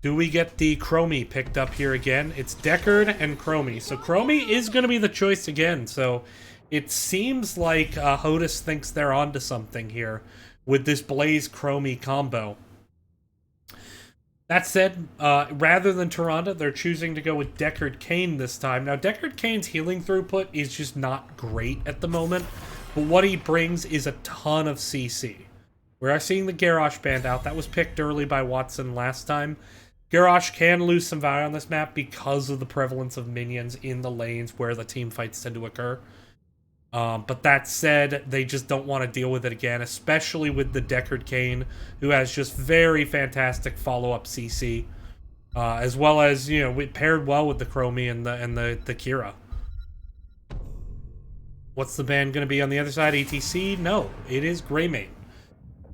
Do we get the Chromie picked up here again? It's Deckard and Chromie. So Chromie is going to be the choice again. So it seems like Hodis thinks they're onto something here with this Blaze Chromie combo. That said, rather than Tyrande, they're choosing to go with Deckard Cain this time. Now, Deckard Cain's healing throughput is just not great at the moment, but what he brings is a ton of CC. We are seeing the Garrosh band out. That was picked early by Watson last time. Garrosh can lose some value on this map because of the prevalence of minions in the lanes where the team fights tend to occur. But that said, they just don't want to deal with it again, especially with the Deckard Cain, who has just very fantastic follow-up CC, as well as, you know, it paired well with the Chromie and the Kira. What's the ban going to be on the other side? ETC? No, it is Greymane.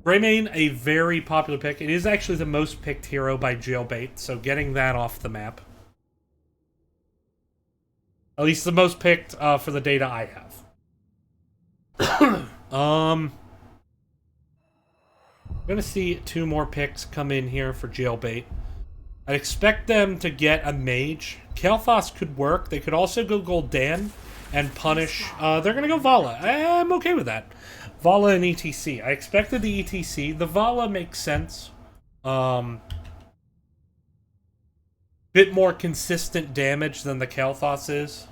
Greymane, a very popular pick. It is actually the most picked hero by Jailbait, so getting that off the map. At least the most picked for the data I have. We're going to see 2 more picks come in here for Jailbait. I expect them to get a mage. Kael'thas could work. They could also go Gul'dan and punish. They're going to go Vala. I'm okay with that. Vala and ETC. I expected the ETC. The Vala makes sense. Bit more consistent damage than the Kael'thas is.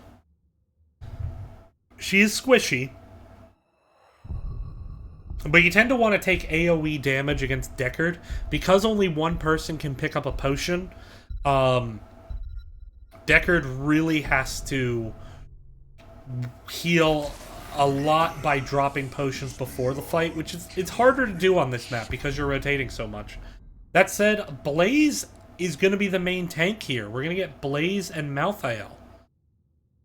She is squishy. But you tend to want to take AoE damage against Deckard. Because only one person can pick up a potion, Deckard really has to heal a lot by dropping potions before the fight, which is it's harder to do on this map because you're rotating so much. That said, Blaze is going to be the main tank here. We're going to get Blaze and Malthael.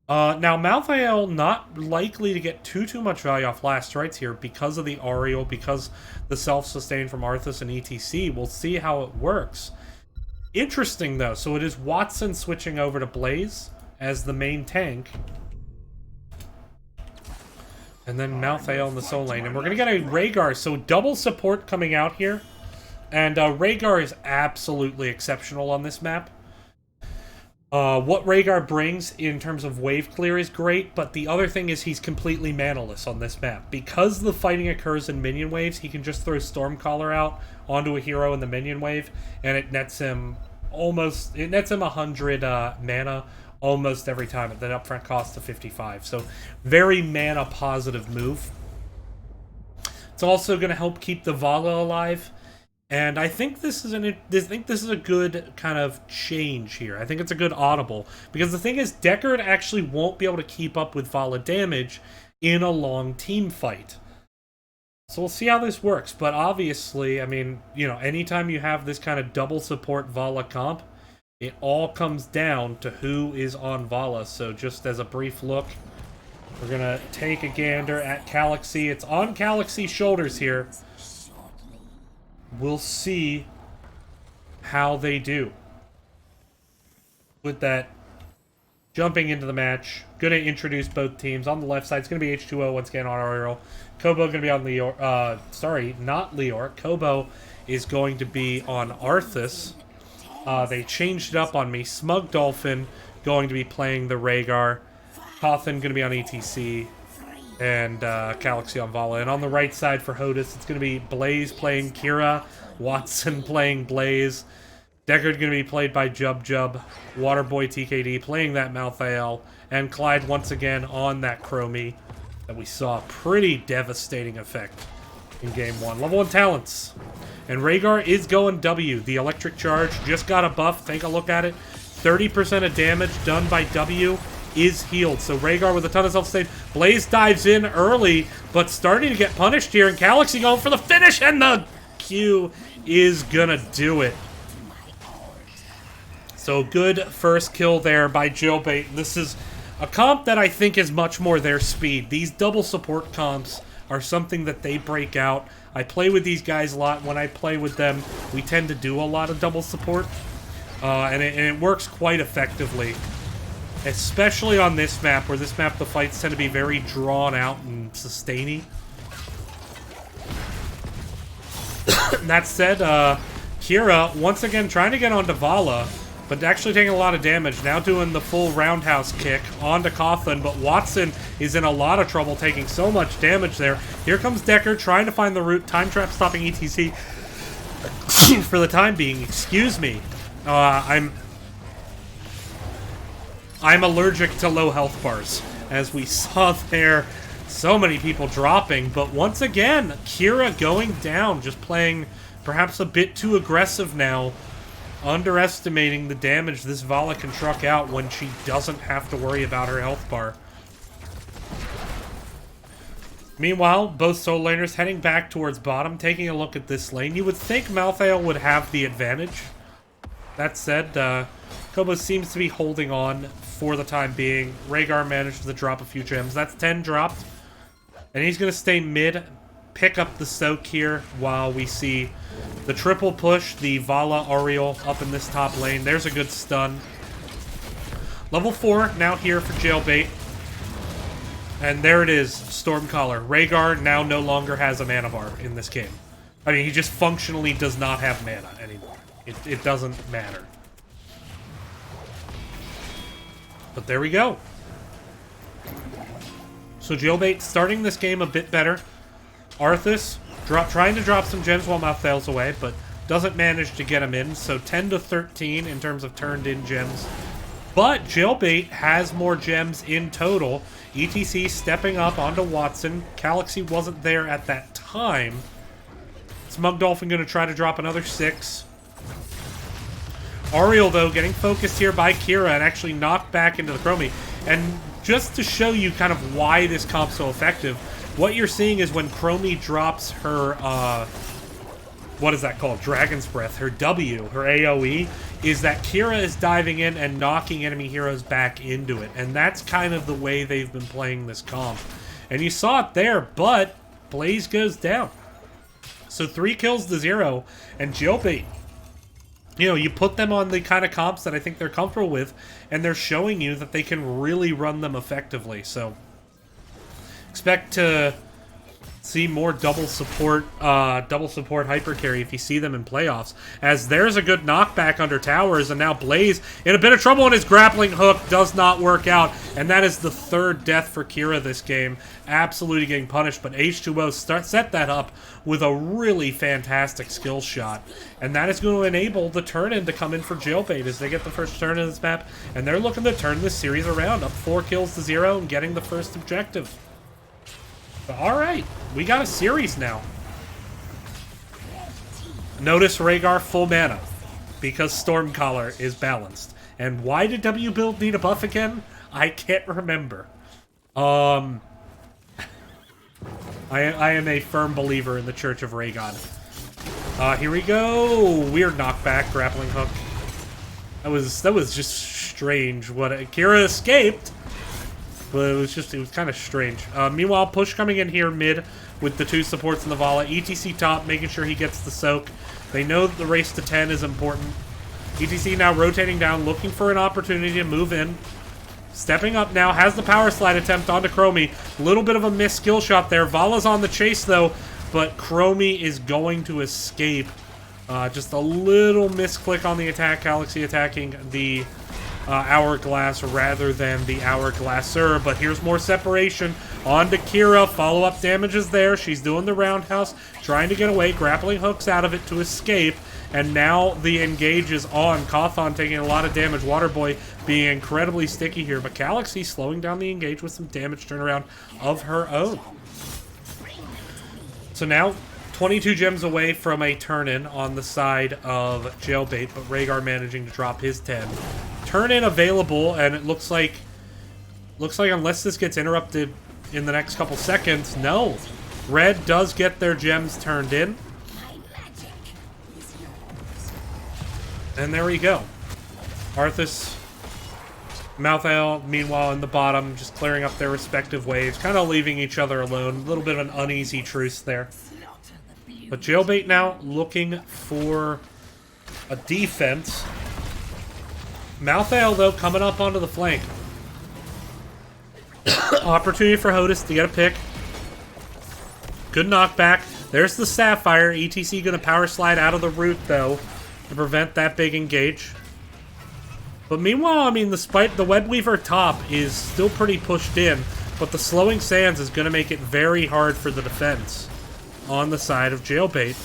Now, Malthael not likely to get too much value off last strikes here because of the Ariel, because the self-sustain from Arthas and ETC. We'll see how it works. Interesting, though. So it is Watson switching over to Blaze as the main tank. And then Malthael in the soul lane. And we're going to get a Rhaegar, so double support coming out here. And Rhaegar is absolutely exceptional on this map. What Rhaegar brings in terms of wave clear is great, but the other thing is he's completely manaless on this map. Because the fighting occurs in minion waves, he can just throw Stormcaller out onto a hero in the minion wave, and it nets him 100 mana almost every time at the upfront cost of 55. So very mana positive move. It's also going to help keep the Vala alive. And I think this is a good kind of change here. I think it's a good audible. Because the thing is, Deckard actually won't be able to keep up with Vala damage in a long team fight. So we'll see how this works. But obviously, I mean, you know, anytime you have this kind of double support Vala comp, it all comes down to who is on Vala. So just as a brief look, we're going to take a gander at Calaxy. It's on Calaxy's shoulders here. We'll see how they do with that. Jumping into the match, going to introduce both teams. On the left side, it's going to be H2O once again on Ariel. Kobo going to be on Leor. Sorry, not Leor. Kobo is going to be on Arthas. They changed it up on me. Smug Dolphin going to be playing the Rhaegar. Cawthon going to be on ETC. And Calaxy on Vala. And on the right side for Hodis, it's going to be Blaze playing Kira, Watson playing Blaze, Deckard going to be played by Jub, Waterboy TKD playing that Malthael, and Clyde once again on that Chromie that we saw. Pretty devastating effect in Game 1. Level 1 talents. And Rhaegar is going W. The Electric Charge just got a buff. Take a look at it. 30% of damage done by W is healed. So Rhaegar with a ton of self-sustain. Blaze dives in early, but starting to get punished here. And Calaxy going for the finish, and the Q is gonna do it. So good first kill there by Jailbait. This is a comp that I think is much more their speed. These double support comps are something that they break out. I play with these guys a lot. When I play with them, we tend to do a lot of double support. And it works quite effectively. Especially on this map, where this map the fights tend to be very drawn out and sustainy. That said, Kira, once again, trying to get onto Vala, but actually taking a lot of damage. Now doing the full roundhouse kick onto Cawthon, but Watson is in a lot of trouble, taking so much damage there. Here comes Deckard, trying to find the route. Time trap stopping ETC for the time being. Excuse me. I'm allergic to low health bars, as we saw there. So many people dropping, but once again, Kira going down, just playing perhaps a bit too aggressive now, underestimating the damage this Vala can truck out when she doesn't have to worry about her health bar. Meanwhile, both solo laners heading back towards bottom, taking a look at this lane. You would think Malthael would have the advantage. That said, Kobo seems to be holding on for the time being. Rhaegar managed to drop a few gems. That's 10 dropped. And he's going to stay mid, pick up the soak here while we see the triple push, the Vala Ariel up in this top lane. There's a good stun. Level 4 now here for Jailbait. And there it is, Stormcaller. Rhaegar now no longer has a mana bar in this game. I mean, he just functionally does not have mana anymore. It doesn't matter. But there we go. So Jailbait starting this game a bit better. Arthas trying to drop some gems while Malthael's away, but doesn't manage to get him in. So 10 to 13 in terms of turned in gems. But Jailbait has more gems in total. ETC stepping up onto Watson. Galaxy wasn't there at that time. Smug Dolphin going to try to drop another 6. Ariel, though, getting focused here by Kira and actually knocked back into the Chromie. And just to show you kind of why this comp's so effective, what you're seeing is when Chromie drops her, what is that called? Dragon's Breath, her W, her AoE, is that Kira is diving in and knocking enemy heroes back into it. And that's kind of the way they've been playing this comp. And you saw it there, but Blaze goes down. So 3 kills to 0, and Jailbait, you know, you put them on the kind of comps that I think they're comfortable with, and they're showing you that they can really run them effectively. So expect to see more double support hyper carry if you see them in playoffs, as there's a good knockback under towers, and now Blaze in a bit of trouble, and his grappling hook does not work out, and that is the 3rd death for Kira this game. Absolutely getting punished, but H2O set that up with a really fantastic skill shot, and that is going to enable the turn-in to come in for Jailbait as they get the first turn in this map, and they're looking to turn this series around, up 4 kills to 0 and getting the first objective. Alright, we got a series now. Notice Rhaegar full mana, because Stormcaller is balanced. And why did W build need a buff again? I can't remember. I am a firm believer in the Church of Rhaegon. Here we go. Weird knockback, grappling hook. That was just strange. Kira escaped. But it was kind of strange. Meanwhile, push coming in here mid with the 2 supports in the Vala. ETC top, making sure he gets the soak. They know that the race to 10 is important. ETC now rotating down, looking for an opportunity to move in. Stepping up now, has the power slide attempt onto Chromie. A little bit of a missed skill shot there. Vala's on the chase, though, but Chromie is going to escape. Just a little misclick on the attack. Galaxy attacking the Hourglass rather than the Hourglasser, but here's more separation onto Kira. Follow-up damage is there. She's doing the roundhouse, trying to get away, grappling hooks out of it to escape, and now the engage is on. Cawthon taking a lot of damage. Waterboy being incredibly sticky here, but Galaxy slowing down the engage with some damage turnaround of her own. So now 22 gems away from a turn-in on the side of Jailbait, but Rhaegar managing to drop his 10. Turn-in available, and it looks like unless this gets interrupted in the next couple seconds, no. Red does get their gems turned in. And there we go. Arthas, Malthael, meanwhile, in the bottom, just clearing up their respective waves, kind of leaving each other alone. A little bit of an uneasy truce there. But Jailbait now looking for a defense. Malthael, though, coming up onto the flank. Opportunity for Hodis to get a pick. Good knockback. There's the Sapphire. ETC going to power slide out of the root, though, to prevent that big engage. But meanwhile, I mean, the Webweaver top is still pretty pushed in, but the slowing sands is going to make it very hard for the defense on the side of Jailbait.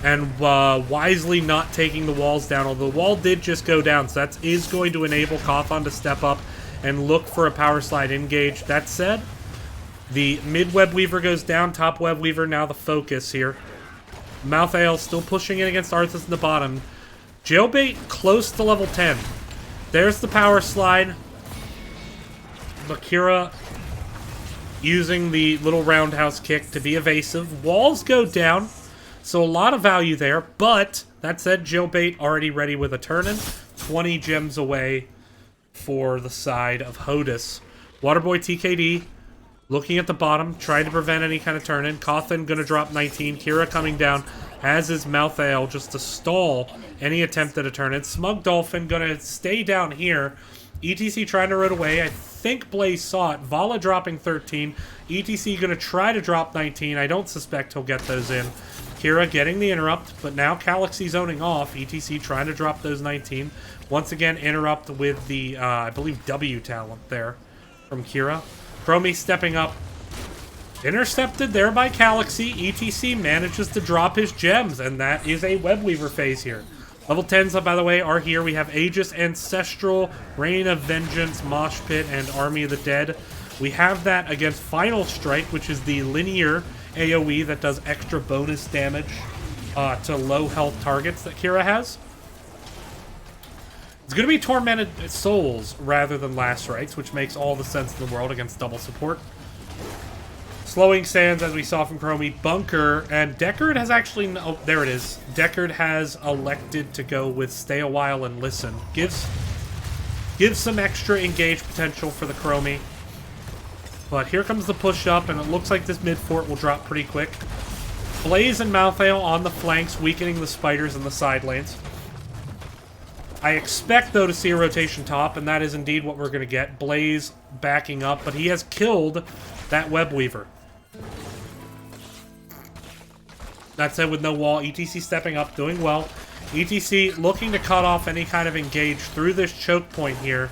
And wisely not taking the walls down, although the wall did just go down, so that is going to enable Cawthon to step up and look for a power slide engage. That said, the mid Webweaver goes down, top Webweaver now the focus here. Malthael still pushing in against Arthas in the bottom. Jailbait close to level 10. There's the power slide. Bakira using the little roundhouse kick to be evasive. Walls go down. So a lot of value there, but that said, Jailbait already ready with a turn-in. 20 gems away for the side of Hodis. Waterboy TKD looking at the bottom, trying to prevent any kind of turn-in. Cawthon going to drop 19. Kira coming down, as is Malthael, just to stall any attempt at a turn-in. Smug Dolphin going to stay down here ETC trying to road away. I think Blaze saw it. Vala dropping 13. ETC going to try to drop 19. I don't suspect he'll get those in. Kira getting the interrupt, but now Galaxy zoning off. ETC trying to drop those 19. Once again, interrupt with the, I believe, W talent there from Kira. Chromie stepping up. Intercepted there by Galaxy. ETC manages to drop his gems, and that is a Webweaver phase here. Level 10s, by the way, are here. We have Aegis, Ancestral, Reign of Vengeance, Mosh Pit, and Army of the Dead. We have that against Final Strike, which is the linear AoE that does extra bonus damage to low health targets that Kira has. It's going to be Tormented Souls rather than Lacerates, which makes all the sense in the world against double support. Slowing Sands, as we saw from Chromie, Bunker, and Deckard has actually... Oh, there it is. Deckard has elected to go with Stay a While and Listen. Gives some extra engage potential for the Chromie. But here comes the push-up, and it looks like this mid-fort will drop pretty quick. Blaze and Malthael on the flanks, weakening the spiders in the side lanes. I expect, though, to see a rotation top, and that is indeed what we're going to get. Blaze backing up, but he has killed that Webweaver. That said, with no wall, ETC stepping up, doing well. ETC looking to cut off any kind of engage through this choke point here.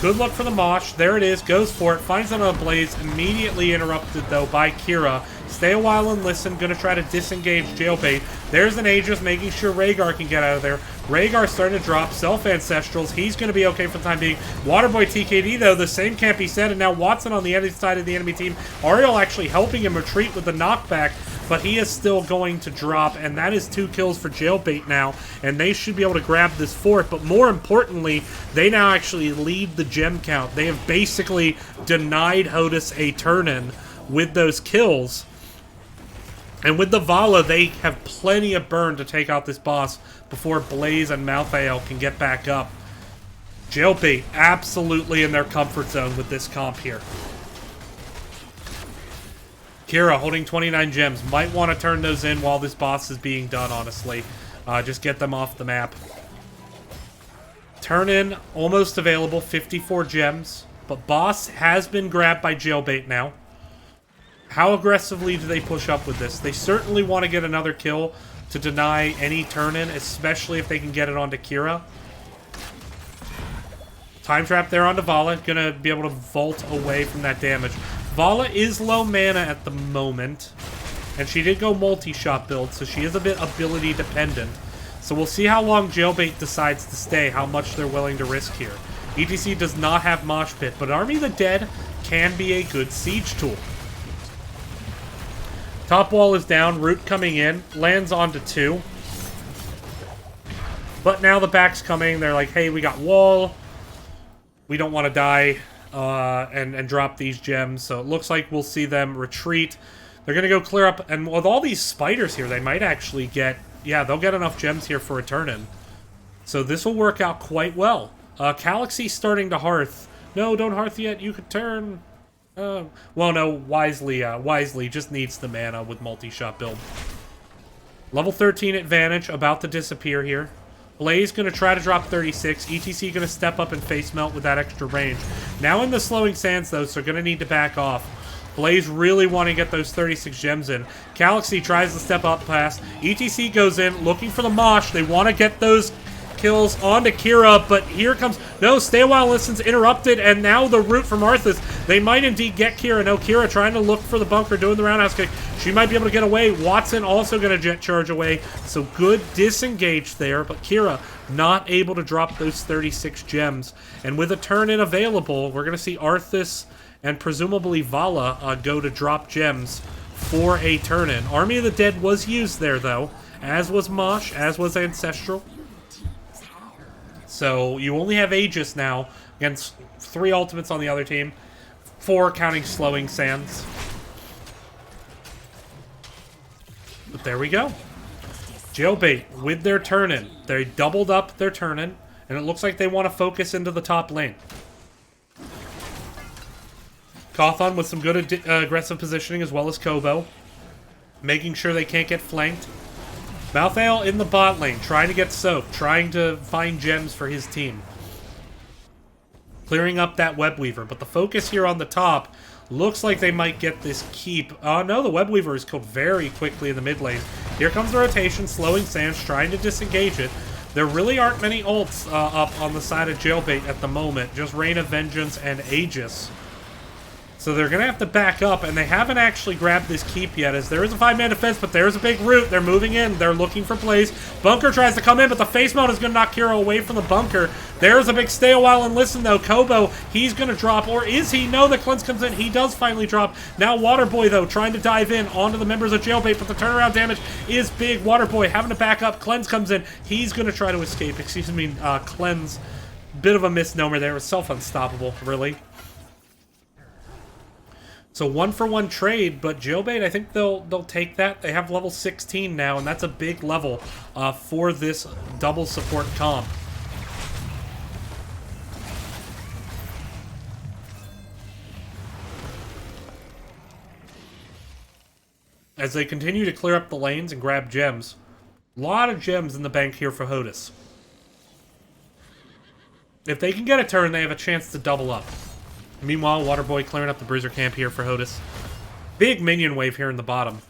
Good luck for the Mosh. There it is. Goes for it. Finds another Blaze. Immediately interrupted, though, by Kira. Stay a while and listen. Going to try to disengage Jailbait. There's an Aegis, making sure Rhaegar can get out of there. Rhaegar starting to drop. Self-Ancestrals. He's going to be okay for the time being. Waterboy TKD, though, the same can't be said. And now Watson on the other side of the enemy team. Ariel actually helping him retreat with the knockback. But he is still going to drop, and that is 2 kills for Jailbait now, and they should be able to grab this fort. But more importantly, they now actually lead the gem count. They have basically denied Hodis a turn-in with those kills. And with the Vala, they have plenty of burn to take out this boss before Blaze and Malthael can get back up. Jailbait absolutely in their comfort zone with this comp here. Kira holding 29 gems. Might want to turn those in while this boss is being done, honestly. Just get them off the map. Turn in almost available, 54 gems. But boss has been grabbed by Jailbait now. How aggressively do they push up with this? They certainly want to get another kill to deny any turn-in, especially if they can get it onto Kira. Time trap there onto Vala. Gonna be able to vault away from that damage. Vala is low mana at the moment, and she did go multi-shot build, so she is a bit ability dependent. So we'll see how long Jailbait decides to stay, how much they're willing to risk here. ETC does not have Mosh Pit, but Army of the Dead can be a good siege tool. Top wall is down, Root coming in, lands onto 2. But now the back's coming, they're like, hey, we got wall, we don't want to die. And drop these gems. So it looks like we'll see them retreat. They're going to go clear up. And with all these spiders here, they might actually get... Yeah, they'll get enough gems here for a turn-in. So this will work out quite well. Galaxy starting to Hearth. No, don't Hearth yet. You could turn... well, no, Wisely just needs the mana with multi-shot build. Level 13 advantage about to disappear here. Blaze going to try to drop 36. ETC going to step up and face melt with that extra range. Now in the slowing sands, though, so going to need to back off. Blaze really want to get those 36 gems in. Galaxy tries to step up past. ETC goes in, looking for the Mosh. They want to get those kills onto Kira, but here comes... No, Stay a While Listen's interrupted, and now the Root from Arthas. They might indeed get Kira. No, Kira trying to look for the bunker, doing the roundhouse kick. She might be able to get away. Watson also going to jet charge away. So good disengage there, but Kira not able to drop those 36 gems. And with a turn-in available, we're going to see Arthas and presumably Vala go to drop gems for a turn-in. Army of the Dead was used there, though, as was Mosh, as was Ancestral. So you only have Aegis now against 3 ultimates on the other team. 4 counting Slowing Sands. But there we go. Jailbait with their turn-in. They doubled up their turn-in, and it looks like they want to focus into the top lane. Cawthon with some good aggressive positioning as well as Kobo. Making sure they can't get flanked. Malthael in the bot lane, trying to get soaked, trying to find gems for his team. clearing up that Web Weaver. But the focus here on the top looks like they might get this keep. Oh no, the Web Weaver is killed very quickly in the mid lane. Here comes the rotation, slowing Sands, trying to disengage it. There really aren't many ults up on the side of Jailbait at the moment. Just Reign of Vengeance and Aegis. So they're going to have to back up, and they haven't actually grabbed this keep yet, as there is a 5-man defense, but there's a big root. They're moving in. They're looking for plays. Bunker tries to come in, but the face mount is going to knock Kira away from the bunker. There's a big stay a while and listen, though. Kobo, he's going to drop, or is he? No, the cleanse comes in. He does finally drop. Now Waterboy, though, trying to dive in onto the members of Jailbait, but the turnaround damage is big. Waterboy having to back up. Cleanse comes in. He's going to try to escape. Excuse me, Cleanse. Bit of a misnomer there. It was self-unstoppable, really. So 1-for-1 trade, but Jailbait, I think they'll take that. They have level 16 now, and that's a big level for this double support comp. As they continue to clear up the lanes and grab gems. A lot of gems in the bank here for Hodis. If they can get a turn, they have a chance to double up. Meanwhile, Waterboy clearing up the Bruiser camp here for Hodis. Big minion wave here in the bottom.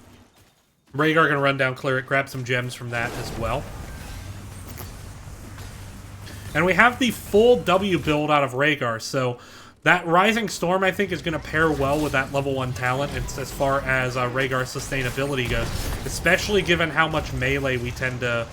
Rhaegar going to run down, clear it, grab some gems from that as well. And we have the full W build out of Rhaegar, so that Rising Storm, I think, is going to pair well with that level 1 talent as far as Rhaegar's sustainability goes, especially given how much melee we tend to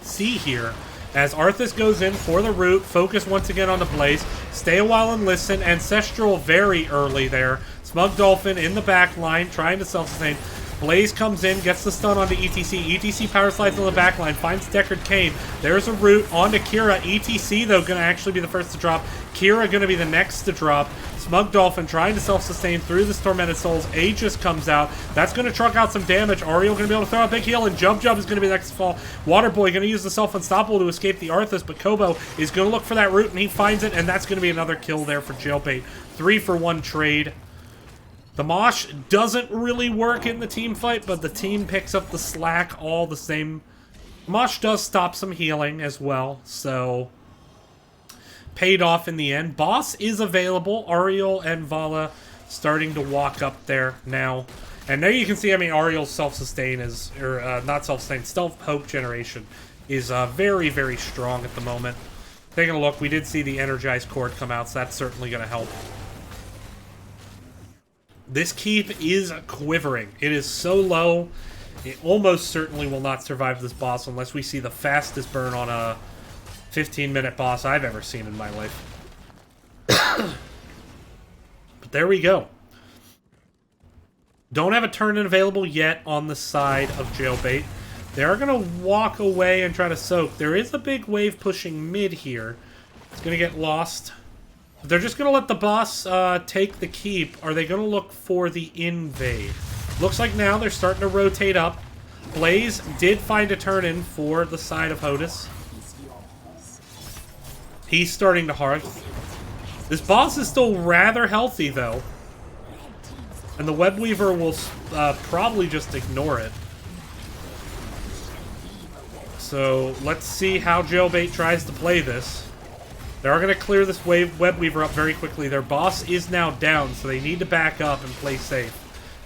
see here. As Arthas goes in for the root, focus once again on the Blaze, stay a while and listen, Ancestral very early there. Smug Dolphin in the back line, trying to self-sustain. Blaze comes in, gets the stun onto ETC. ETC power slides on the back line, finds Deckard Cain. There's a root onto Kira. ETC, though, going to actually be the first to drop. Kira going to be the next to drop. Smug Dolphin trying to self-sustain through the Tormented Souls. Aegis comes out. That's going to truck out some damage. Ariel going to be able to throw a big heal, and Jub is going to be the next to fall. Waterboy going to use the Self-Unstoppable to escape the Arthas, but Kobo is going to look for that root, and he finds it, and that's going to be another kill there for Jailbait. 3-for-1 trade. The Mosh doesn't really work in the team fight, but the team picks up the slack all the same. Mosh does stop some healing as well, so paid off in the end. Boss is available. Ariel and Vala starting to walk up there now. And there you can see, I mean, Ariel's self-sustain is, or not self-sustain, stealth hope generation is very, very strong at the moment. Taking a look, we did see the energized cord come out, so that's certainly going to help. This keep is quivering. It is so low, it almost certainly will not survive this boss unless we see the fastest burn on a 15-minute boss I've ever seen in my life. But there we go. Don't have a turn-in available yet on the side of Jailbait. They are going to walk away and try to soak. There is a big wave pushing mid here. It's going to get lost. They're just going to let the boss take the keep. Are they going to look for the invade? Looks like now they're starting to rotate up. Blaze did find a turn-in for the side of Hodis. He's starting to hearth. This boss is still rather healthy, though. And the Web Weaver will probably just ignore it. So let's see how Jailbait tries to play this. They are going to clear this Web Weaver up very quickly. Their boss is now down, so they need to back up and play safe.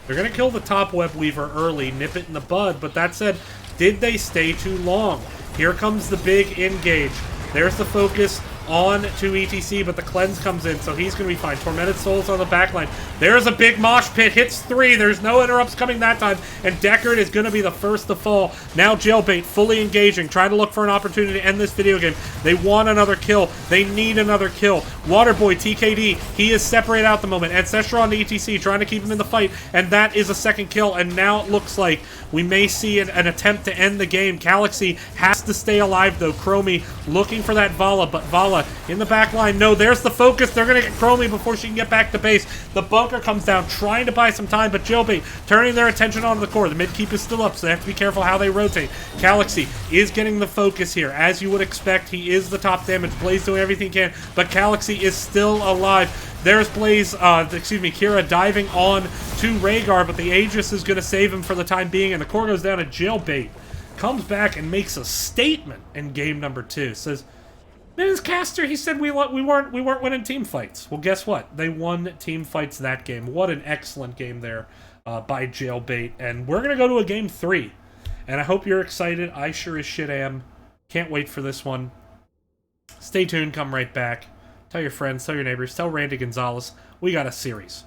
They're going to kill the top Web Weaver early, nip it in the bud, but that said, did they stay too long? Here comes the big engage. There's the focus on to ETC, but the cleanse comes in, so he's going to be fine. Tormented Souls on the backline. There's a big mosh pit, hits 3. There's no interrupts coming that time, and Deckard is going to be the first to fall. Now Jailbait fully engaging, trying to look for an opportunity to end this video game. They want another kill. They need another kill. Waterboy, TKD, he is separated out at the moment. Ancestral on the ETC, trying to keep him in the fight, and that is a second kill, and now it looks like we may see an attempt to end the game. Galaxy has to stay alive, though. Chromie looking for that Vala, but Vala in the back line. No, there's the focus. They're going to get Chromie before she can get back to base. The bunker comes down, trying to buy some time, but Jailbait turning their attention onto the core. The mid keep is still up, so they have to be careful how they rotate. Galaxy is getting the focus here. As you would expect, he is the top damage. Blaze doing everything he can, but Galaxy is still alive. There's Blaze, Kira diving on to Rhaegar, but the Aegis is going to save him for the time being, and the core goes down to Jailbait. Comes back and makes a statement in game number 2. Says, In his caster, he said we weren't winning team fights. Well, guess what? They won team fights that game. What an excellent game there by Jailbait. And we're gonna go to a game 3. And I hope you're excited. I sure as shit am. Can't wait for this one. Stay tuned. Come right back. Tell your friends. Tell your neighbors. Tell Randy Gonzalez. We got a series.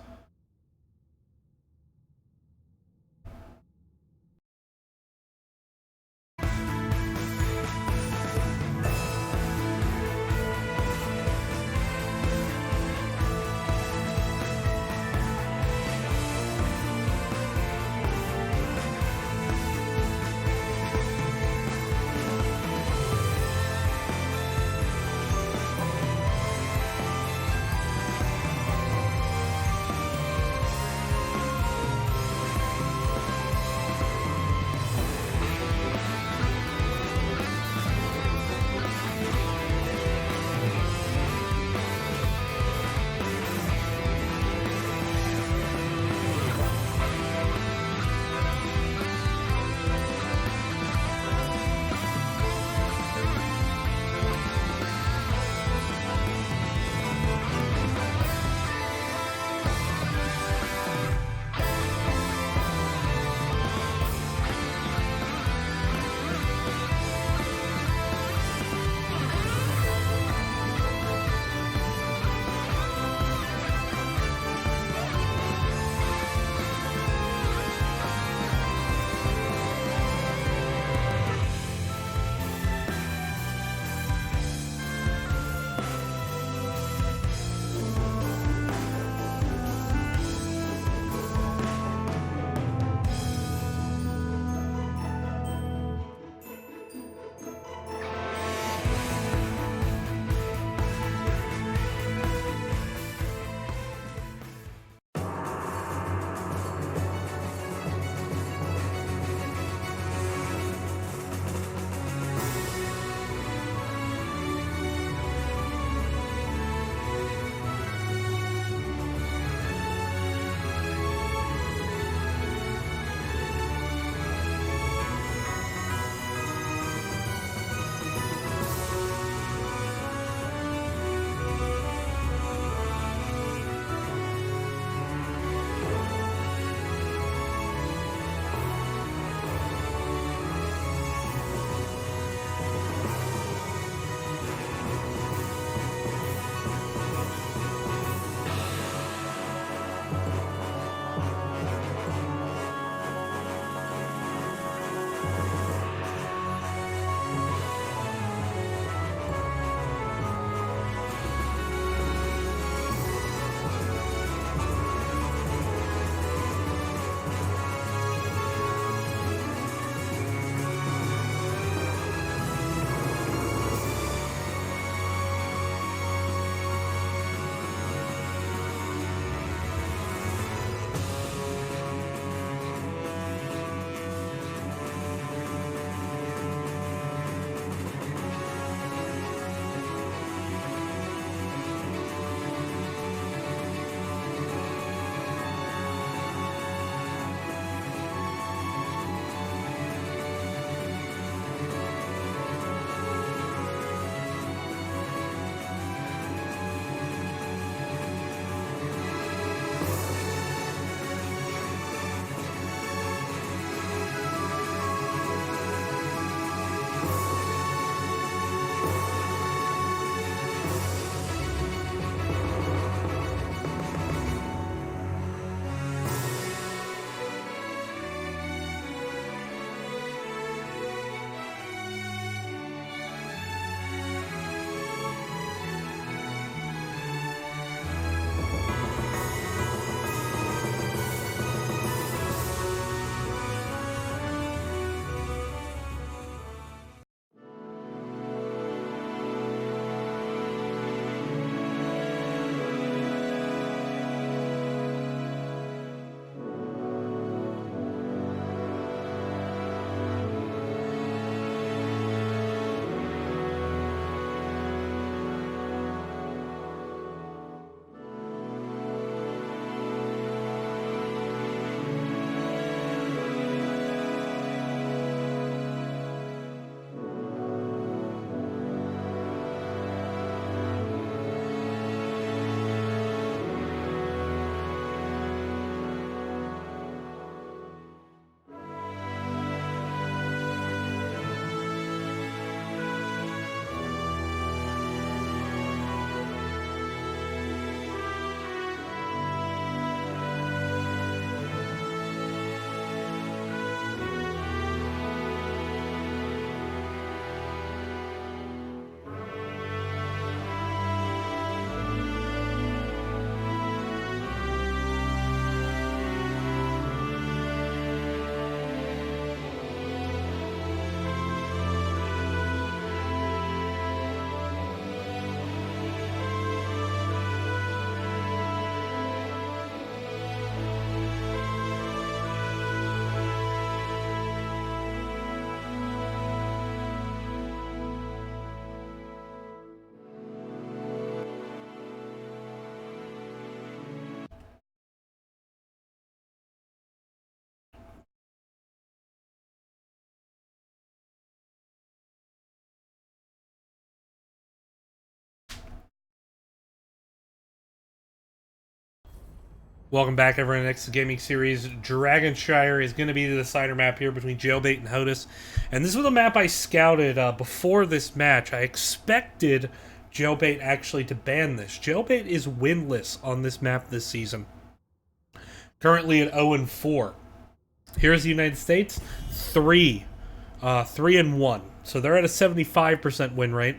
Welcome back, everyone. Next gaming series, Dragonshire is going to be the decider map here between Jailbait and Hodis. And this was a map I scouted before this match. I expected Jailbait actually to ban this. Jailbait is winless on this map this season. Currently at 0-4. Here's the United States, 3-1. So they're at a 75% win rate.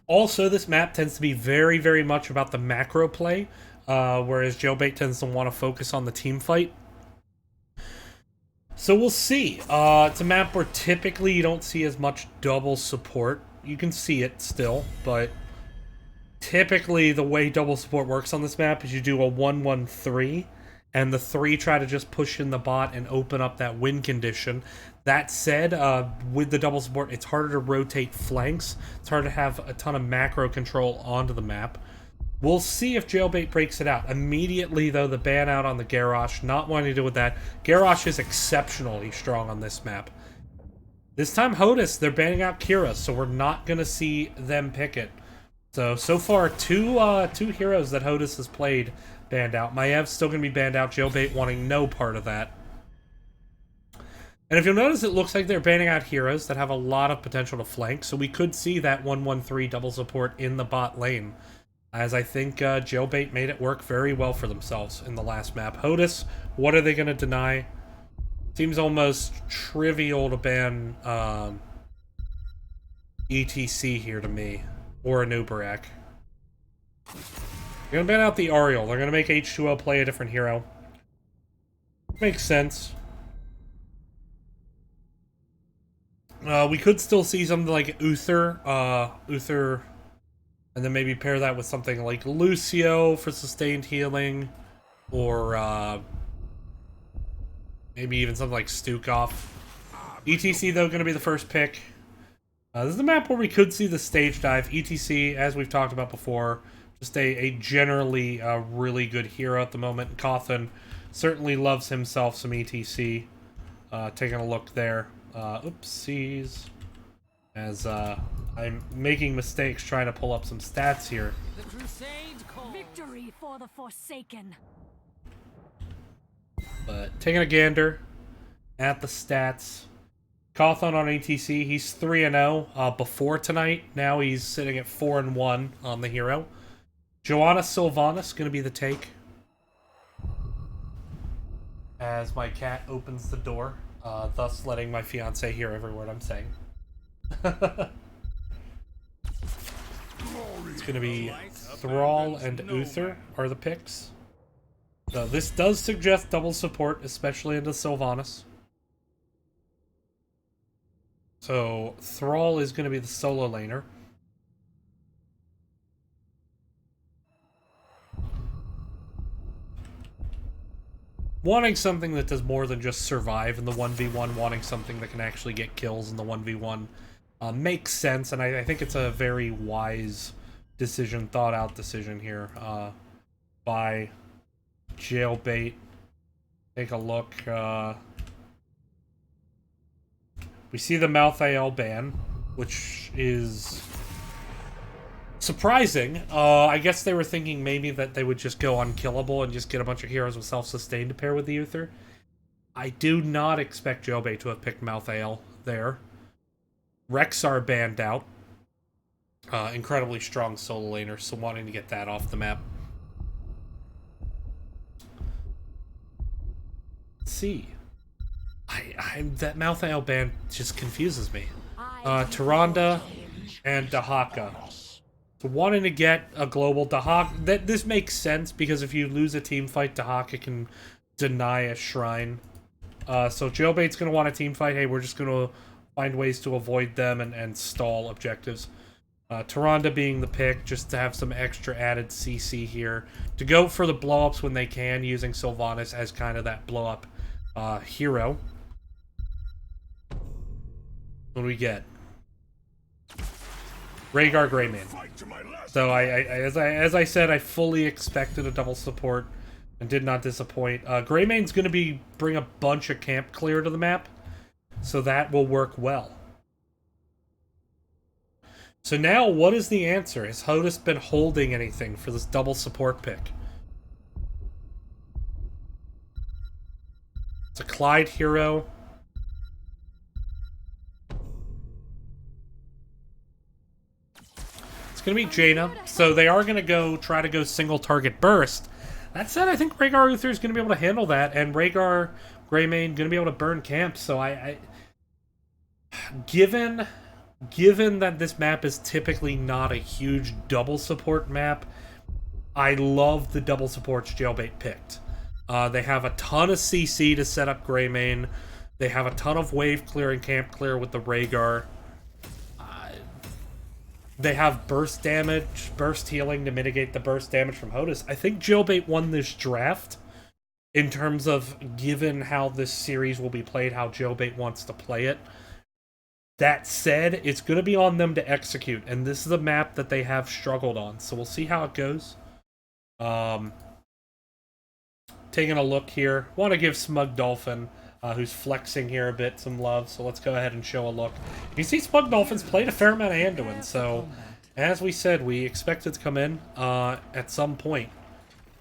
Also, this map tends to be very, very much about the macro play. Whereas Jailbait tends to want to focus on the team fight. So we'll see. It's a map where typically you don't see as much double support. You can see it still, but typically the way double support works on this map is you do a 1-1-3, and the 3 try to just push in the bot and open up that win condition. That said, with the double support, it's harder to rotate flanks. It's harder to have a ton of macro control onto the map. We'll see if Jailbait breaks it out. Immediately, though, the ban out on the Garrosh. Not wanting to deal with that. Garrosh is exceptionally strong on this map. This time, Hodis, they're banning out Kira, so we're not going to see them pick it. So far, two heroes that Hodis has played banned out. Maev's still going to be banned out. Jailbait wanting no part of that. And if you'll notice, it looks like they're banning out heroes that have a lot of potential to flank, so we could see that 1-1-3 double support in the bot lane. As I think Jailbait made it work very well for themselves in the last map. Hodis, what are they going to deny? Seems almost trivial to ban ETC here to me. Or a Nubarak. They're going to ban out the Ariel. They're going to make H2O play a different hero. Makes sense. We could still see something like Uther. Uther... And then maybe pair that with something like Lucio for sustained healing. Or maybe even something like Stukov. ETC, though, going to be the first pick. This is the map where we could see the stage dive. ETC, as we've talked about before, just a generally really good hero at the moment. Cawthon certainly loves himself some ETC. Taking a look there. Oopsies. As I'm making mistakes trying to pull up some stats here. The crusade calls. Victory for the Forsaken. But taking a gander at the stats. Cawthon on ATC, he's 3-0 before tonight. Now he's sitting at 4-1 on the hero. Joanna Sylvanas going to be the take. As my cat opens the door, thus letting my fiance hear every word I'm saying. It's going to be Thrall and Uther are the picks. So this does suggest double support, especially into Sylvanas. So Thrall is going to be the solo laner. Wanting something that does more than just survive in the 1v1, wanting something that can actually get kills in the 1v1 makes sense, and I think it's a very wise decision, thought-out decision here by Jailbait. Take a look. We see the Malthael ban, which is surprising. I guess they were thinking maybe that they would just go unkillable and just get a bunch of heroes with self-sustain to pair with the Uther. I do not expect Jailbait to have picked Malthael there. Rexar banned out. Incredibly strong solo laner, so wanting to get that off the map. Let's see. That Malthael ban just confuses me. Tyrande and Dahaka. So wanting to get a global Dahaka, this makes sense because if you lose a team fight, Dahaka can deny a shrine. So Jailbait's going to want a team fight. Hey, we're just going to find ways to avoid them and stall objectives. Tyrande being the pick, just to have some extra added CC here. To go for the blow-ups when they can, using Sylvanas as kind of that blow-up hero. What do we get? Rhaegar Greymane. So as I said, I fully expected a double support and did not disappoint. Greymane's going to bring a bunch of camp clear to the map. So that will work well. So now, what is the answer? Has Hodis been holding anything for this double support pick? Clyde hero. It's going to be Jaina. So they are going to try to go single target burst. That said, I think Rhaegar Uther is going to be able to handle that, and Rhaegar Greymane going to be able to burn camp. So given that this map is typically not a huge double support map, I love the double supports Jailbait picked. They have a ton of CC to set up Greymane. They have a ton of wave clear and camp clear with the Rhaegar. They have burst damage, burst healing to mitigate the burst damage from Hodis. I think Jailbait won this draft in terms of, given how this series will be played, how Jailbait wants to play it. That said, it's going to be on them to execute, and this is a map that they have struggled on, so we'll see how it goes. Taking a look here. Want to give Smug Dolphin, who's flexing here a bit, some love, so let's go ahead and show a look. You see Smug Dolphin's played a fair amount of Anduin, so as we said, we expect it to come in at some point.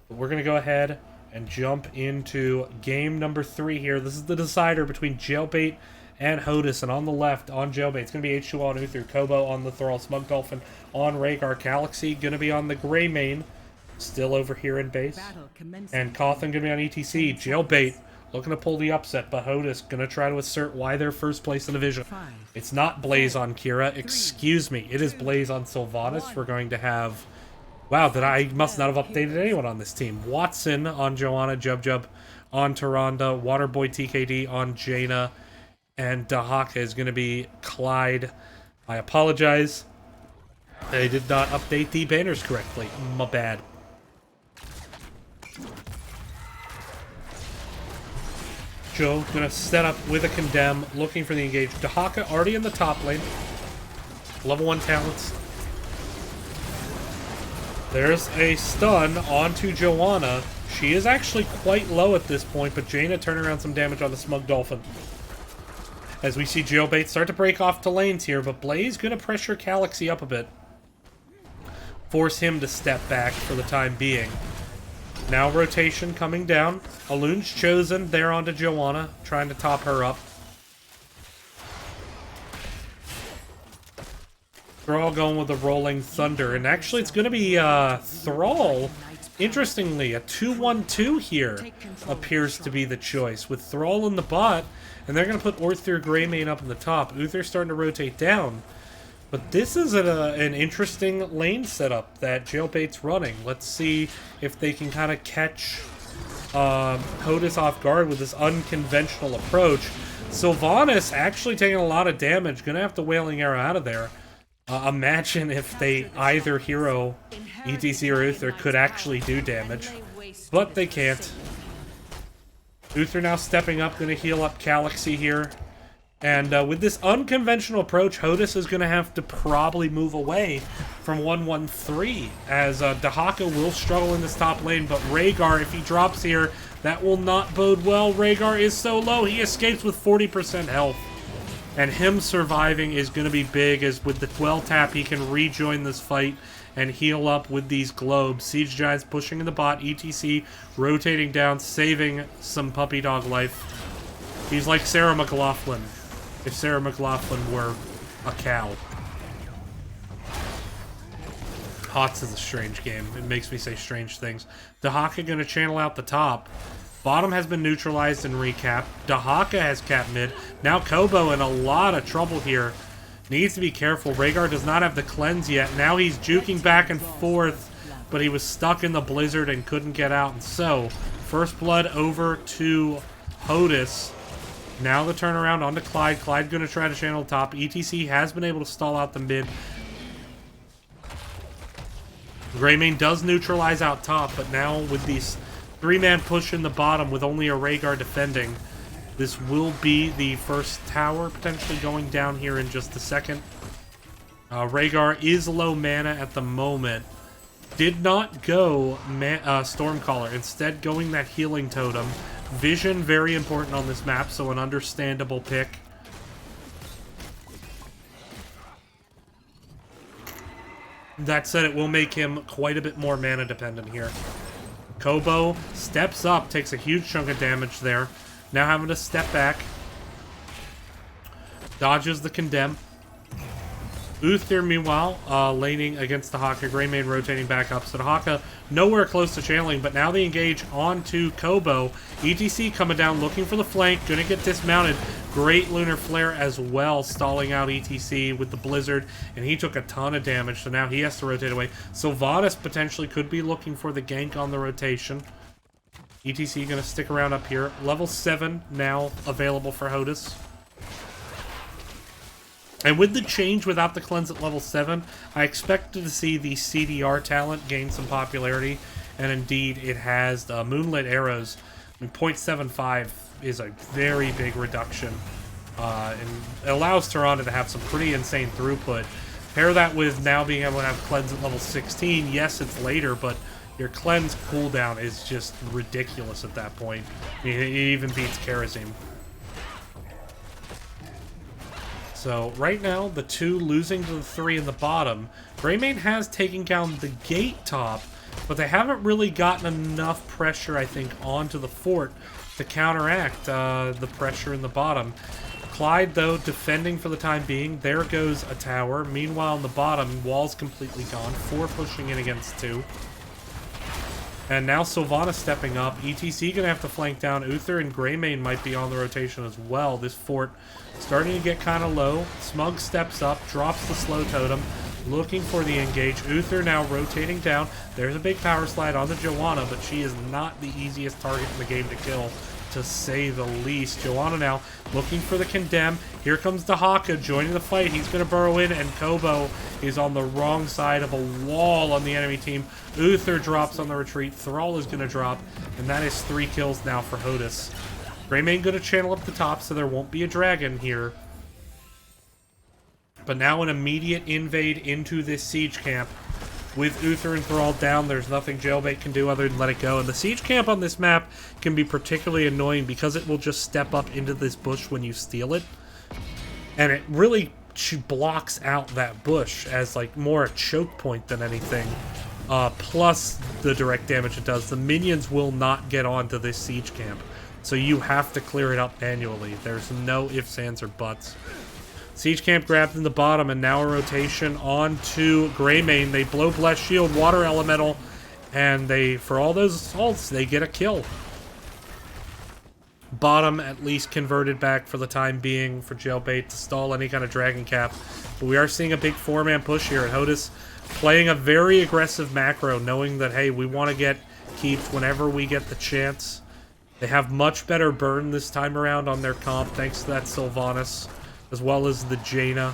But we're going to go ahead and jump into game number 3 here. This is the decider between Jailbait and Hodis, and on the left, on Jailbait, it's going to be H2 on Uther, Kobo on the Thrall, Smug Dolphin on Rhaegar, Galaxy going to be on the Greymane, still over here in base, and Cawthon going to be on ETC. Jailbait looking to pull the upset, but Hodis going to try to assert why they're first place in the division. It's not Blaze on Kira, excuse me, it is Blaze on Sylvanas. We're going to have, wow, that I must not have updated anyone on this team. Watson on Joanna, Jub on Tyrande, Waterboy TKD on Jaina, and Dahaka is going to be Clyde. I apologize. I did not update the banners correctly. My bad. Joe going to set up with a Condemn, looking for the engage. Dahaka already in the top lane. Level 1 talents. There's a stun onto Joanna. She is actually quite low at this point, but Jaina turning around some damage on the Smug Dolphin. As we see Jailbait start to break off to lanes here, but Blaze going to pressure Galaxy up a bit. Force him to step back for the time being. Now rotation coming down. Alun's chosen there onto Joanna, trying to top her up. Thrall going with the Rolling Thunder, and actually it's going to be Thrall. Interestingly, a 2-1-2 here appears to be the choice, with Thrall in the bot, and they're going to put Uther Greymane up in the top. Uther's starting to rotate down. But this is an interesting lane setup that Jailbait's running. Let's see if they can kind of catch Hodis off guard with this unconventional approach. Sylvanas actually taking a lot of damage. Going to have to Wailing Arrow out of there. Imagine if either hero, ETC or Uther, could actually do damage. But they can't. Uther now stepping up, going to heal up Galaxy here. And with this unconventional approach, Hodis is going to have to probably move away from 1-1-3, as Dahaka will struggle in this top lane, but Rhaegar, if he drops here, that will not bode well. Rhaegar is so low, he escapes with 40% health. And him surviving is going to be big, as with the Dwell tap, he can rejoin this fight and heal up with these globes. Siege Giants pushing in the bot, ETC rotating down, saving some puppy dog life. He's like Sarah McLachlan, if Sarah McLachlan were a cow. HOTS is a strange game. It makes me say strange things. Dahaka going to channel out the top. Bottom has been neutralized and recapped. Dahaka has capped mid. Now Kobo in a lot of trouble here. Needs to be careful. Rhaegar does not have the cleanse yet. Now he's juking back and forth, but he was stuck in the blizzard and couldn't get out. And so, first blood over to Hodis. Now the turnaround onto Clyde. Clyde going to try to channel top. ETC has been able to stall out the mid. Greymane does neutralize out top, but now with these three-man push in the bottom with only a Rhaegar defending, this will be the first tower potentially going down here in just a second. Rhaegar is low mana at the moment. Did not go Stormcaller, instead going that healing totem. Vision, very important on this map, so an understandable pick. That said, it will make him quite a bit more mana dependent here. Kobo steps up, takes a huge chunk of damage there. now having to step back. Dodges the condemn. Uther, meanwhile, laning against the Haka. Greymane rotating back up. So the Haka nowhere close to channeling, but now they engage onto Kobo. ETC coming down, looking for the flank. Gonna get dismounted. Great Lunar Flare as well, stalling out ETC with the Blizzard, and he took a ton of damage, so now he has to rotate away. Sylvanas potentially could be looking for the gank on the rotation. ETC gonna stick around up here. Level 7 now available for Hodis. And with the change without the cleanse at level 7, I expected to see the CDR talent gain some popularity, and indeed it has. The Moonlit Arrows, I mean, 0.75 is a very big reduction, and it allows Tyrande to have some pretty insane throughput. Pair that with now being able to have cleanse at level 16, yes, it's later, but your cleanse cooldown is just ridiculous at that point. I mean, it even beats Karazim. So right now, the 2 losing to the 3 in the bottom. Greymane has taken down the gate top, but they haven't really gotten enough pressure, I think, onto the fort to counteract the pressure in the bottom. Clyde, though, defending for the time being. There goes a tower. Meanwhile, in the bottom, wall's completely gone. 4 pushing in against 2. And now Sylvanas stepping up. ETC gonna have to flank down. Uther and Greymane might be on the rotation as well. This fort starting to get kind of low. Smug steps up, drops the slow totem, looking for the engage. Uther now rotating down. There's a big power slide on the Joanna, but she is not the easiest target in the game to kill, to say the least. Joanna now looking for the condemn. Here comes the Haka joining the fight. He's going to burrow in, and Kobo is on the wrong side of a wall on the enemy team. Uther drops on the retreat. Thrall is going to drop, and that is 3 kills now for Hodis. Greymane going to channel up the top, so there won't be a dragon here. But now an immediate invade into this siege camp. With Uther and Thrall down, there's nothing Jailbait can do other than let it go. And the siege camp on this map can be particularly annoying because it will just step up into this bush when you steal it. And it really blocks out that bush as like more a choke point than anything. Plus the direct damage it does. The minions will not get onto this siege camp. So you have to clear it up manually. There's no ifs, ands, or buts. Siege camp grabbed in the bottom, and now a rotation on to Greymane. They blow Blessed Shield, Water Elemental, and they, for all those assaults, they get a kill. Bottom at least converted back for the time being for Jailbait to stall any kind of Dragon Cap. But we are seeing a big 4-man push here, and Hodis playing a very aggressive macro, knowing that, hey, we want to get keeps whenever we get the chance. They have much better burn this time around on their comp, thanks to that Sylvanas, as well as the Jaina.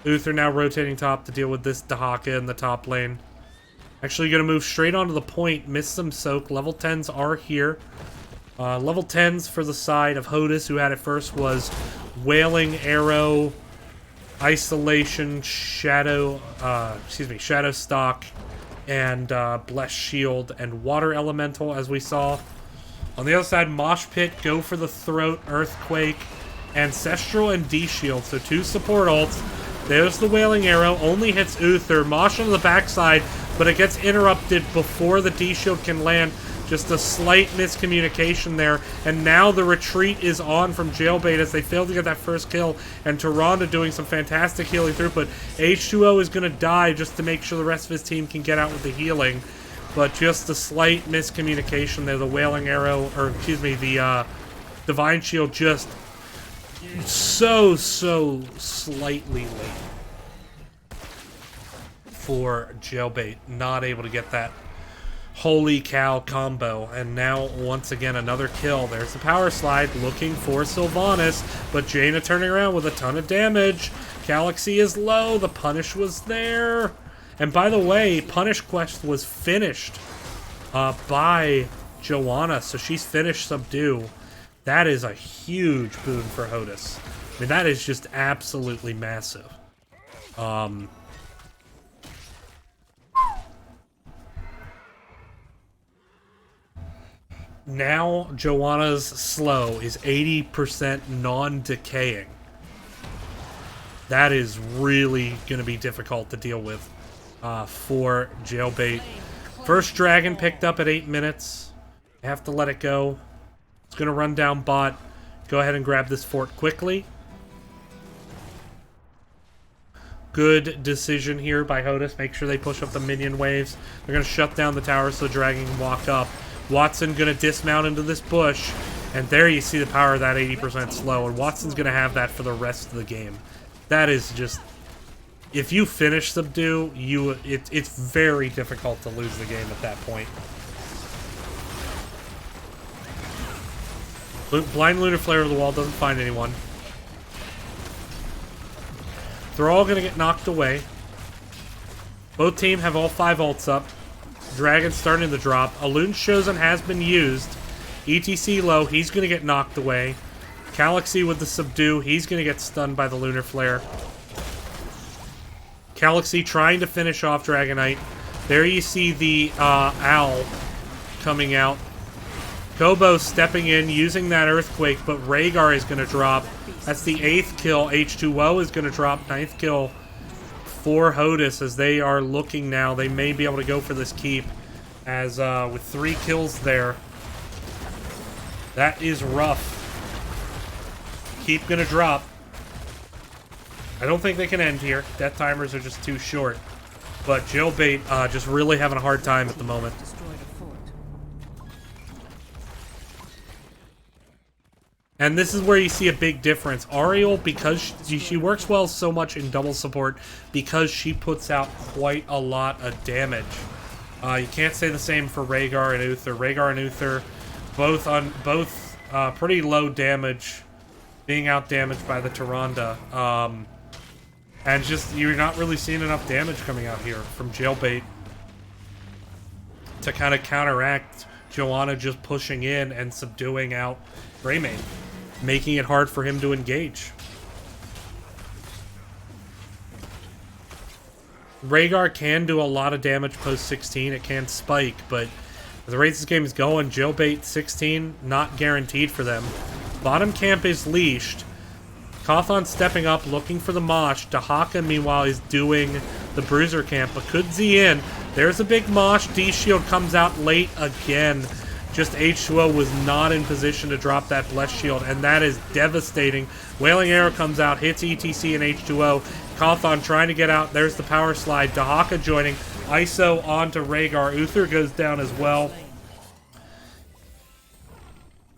Uther now rotating top to deal with this Dahaka in the top lane. Actually going to move straight onto the point, miss some soak. Level 10s are here. Level 10s for the side of Hodis, who had it first, was Wailing Arrow, Isolation, Shadow Stock, and Blessed Shield, and Water Elemental, as we saw. On the other side, Mosh Pit, Go for the Throat, Earthquake, Ancestral, and D-Shield. So 2 support ults. There's the Wailing Arrow, only hits Uther. Mosh on the backside, but it gets interrupted before the D-Shield can land. Just a slight miscommunication there. And now the retreat is on from Jailbait as they fail to get that first kill. And Tyrande doing some fantastic healing throughput. H2O is going to die just to make sure the rest of his team can get out with the healing. But just a slight miscommunication there. The Wailing Arrow, or excuse me, the Divine Shield just so slightly late for Jailbait. Not able to get that holy cow combo. And now once again another kill. There's the power slide looking for Sylvanas, but Jaina turning around with a ton of damage. Galaxy is low. The punish was there. And by the way, punish quest was finished by Joanna, so she's finished Subdue. That is a huge boon for Hodis. I mean, that is just absolutely massive. Now, Joanna's slow is 80% non-decaying. That is really going to be difficult to deal with for Jailbait. First dragon picked up at 8 minutes. I have to let it go. It's going to run down bot. Go ahead and grab this fort quickly. Good decision here by Hodis. Make sure they push up the minion waves. They're going to shut down the tower so Dragon can walk up. Watson going to dismount into this bush. And there you see the power of that 80% slow. And Watson's going to have that for the rest of the game. That is just... If you finish Subdue, it's very difficult to lose the game at that point. Blind Lunar Flare of the wall doesn't find anyone. They're all going to get knocked away. Both teams have all 5 ults up. Dragon's starting to drop. Alun's Chosen has been used. ETC low, he's going to get knocked away. Galaxy with the Subdue, he's going to get stunned by the Lunar Flare. Galaxy trying to finish off Dragonite. There you see the Owl coming out. Kobo stepping in, using that Earthquake, but Rhaegar is going to drop. That's the 8th kill. H2O is going to drop. 9th kill for Hodis as they are looking now. They may be able to go for this keep as with 3 kills there. That is rough. Keep going to drop. I don't think they can end here. Death timers are just too short. But Jailbait just really having a hard time at the moment. And this is where you see a big difference. Ariel, because she works well so much in double support, because she puts out quite a lot of damage. You can't say the same for Rhaegar and Uther. Rhaegar and Uther, both pretty low damage, being out damaged by the Tyrande. And just, you're not really seeing enough damage coming out here from Jailbait to kind of counteract Joanna just pushing in and subduing out Greymane, making it hard for him to engage. Rhaegar can do a lot of damage post 16. It can spike, but the rate this game is going, Jailbait 16, not guaranteed for them. Bottom camp is leashed. Cawthon stepping up, looking for the Mosh. Dahaka, meanwhile, is doing the Bruiser camp, but could Z in. There's a big Mosh. D-Shield comes out late again. Just H2O was not in position to drop that Blessed Shield, and that is devastating. Wailing Arrow comes out, hits ETC and H2O. Cawthon trying to get out. There's the power slide. Dahaka joining. ISO onto Rhaegar. Uther goes down as well.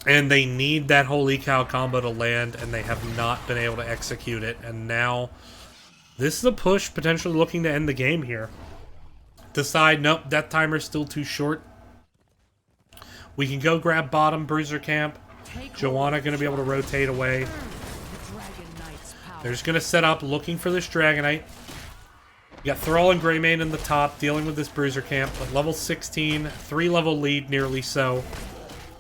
And they need that Holy Cow combo to land, and they have not been able to execute it. And now, this is a push potentially looking to end the game here. Decide, nope, Death Timer's still too short. We can go grab bottom Bruiser camp. Joanna going to be able to rotate away. They're just going to set up looking for this Dragonite. You got Thrall and Greymane in the top dealing with this Bruiser camp. But level 16, 3-level lead, nearly so,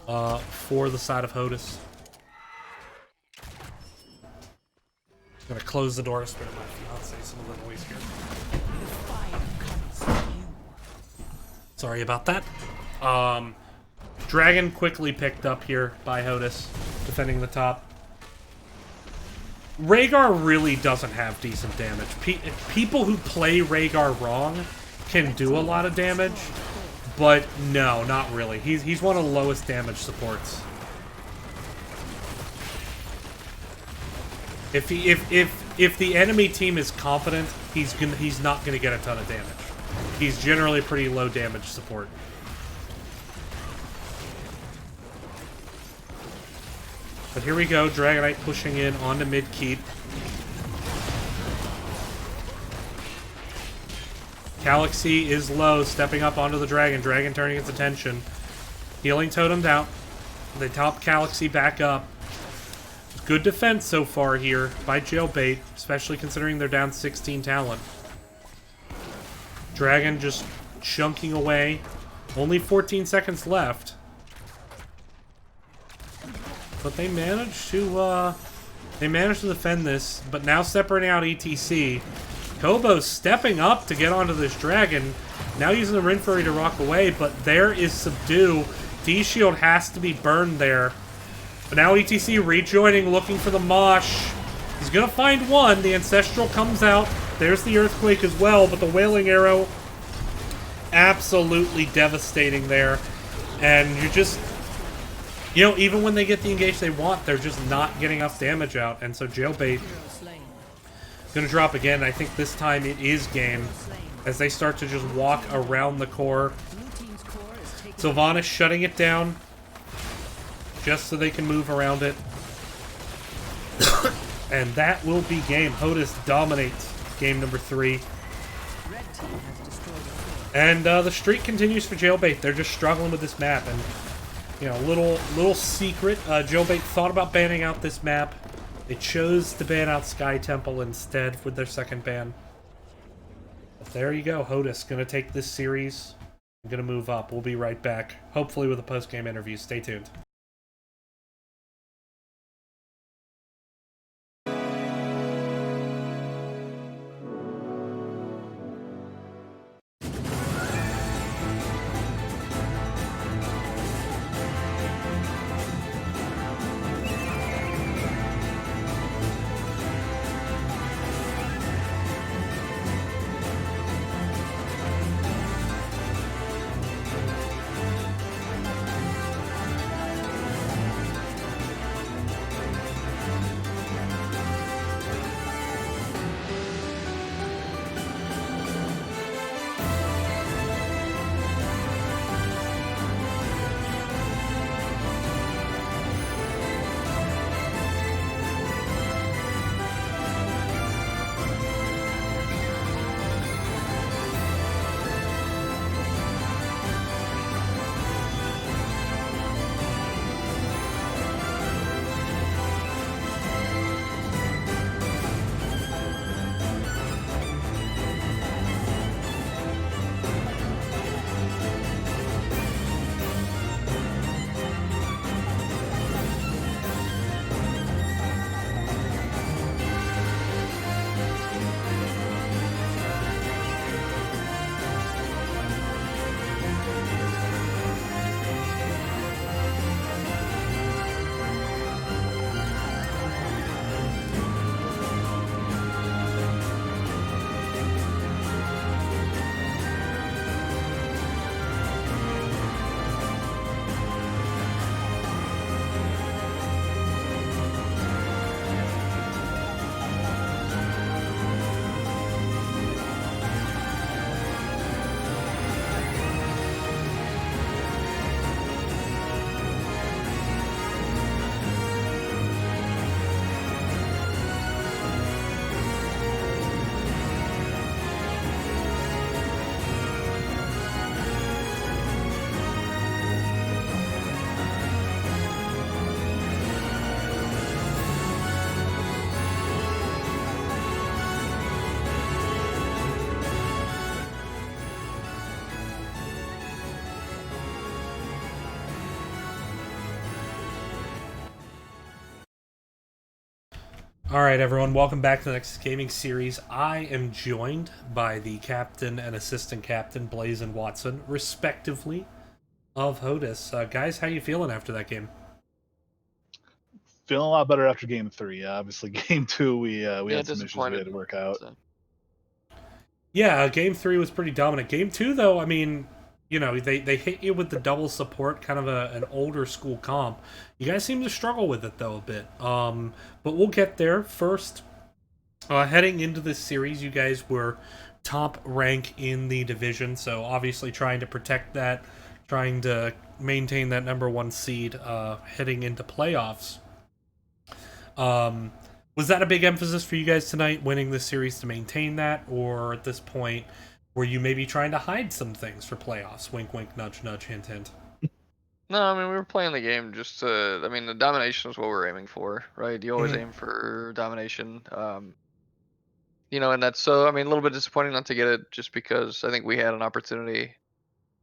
for the side of Hodis. I'm going to close the door to spare my fiance some of the noise here. Sorry about that. Dragon quickly picked up here by Hodis, defending the top. Rhaegar really doesn't have decent damage. People who play Rhaegar wrong can do a lot of damage, but no, not really. He's one of the lowest damage supports. If the enemy team is confident, he's not gonna get a ton of damage. He's generally pretty low damage support. But here we go, Dragonite pushing in onto mid-keep. Galaxy is low, stepping up onto the Dragon. Dragon turning its attention. Healing Totem's out. They top Galaxy back up. Good defense so far here by Jailbait, especially considering they're down 16 talent. Dragon just chunking away. Only 14 seconds left. But they managed to defend this, but now separating out ETC. Kobo's stepping up to get onto this Dragon. Now using the Rin Fury to rock away, but there is Subdue. D-Shield has to be burned there. But now ETC rejoining, looking for the Mosh. He's gonna find one. The Ancestral comes out. There's the Earthquake as well, but the Wailing Arrow absolutely devastating there. And you're just... You know, even when they get the engage they want, they're just not getting enough damage out, and so Jailbait gonna drop again. I think this time it is game, as they start to just walk around the core. Sylvanas shutting it down, just so they can move around it. And that will be game. Hodis dominates game number 3. And the streak continues for Jailbait. They're just struggling with this map, and you know, little secret. Jailbait thought about banning out this map. They chose to ban out Sky Temple instead with their second ban. But there you go. Hodis gonna take this series. I'm gonna move up. We'll be right back. Hopefully with a post-game interview. Stay tuned. Alright everyone, welcome back to the next gaming series. I am joined by the captain and assistant captain, Blaze and Watson, respectively, of Hodis. Guys, how you feeling after that game? Feeling a lot better after game 3. Obviously, game 2, we had some issues we had to work out. So. Yeah, game 3 was pretty dominant. Game 2, though, I mean, you know, they hit you with the double support, kind of an older school comp. You guys seem to struggle with it, though, a bit. But we'll get there. First, heading into this series, you guys were top rank in the division, so obviously trying to protect that, trying to maintain that #1 seed heading into playoffs. Was that a big emphasis for you guys tonight, winning this series to maintain that, or at this point, were you maybe trying to hide some things for playoffs? Wink, wink, nudge, nudge, hint, hint. No, I mean, we were playing the game just to, I mean, the domination is what we're aiming for, right? You always aim for domination. You know, and that's, so, I mean, a little bit disappointing not to get it just because I think we had an opportunity.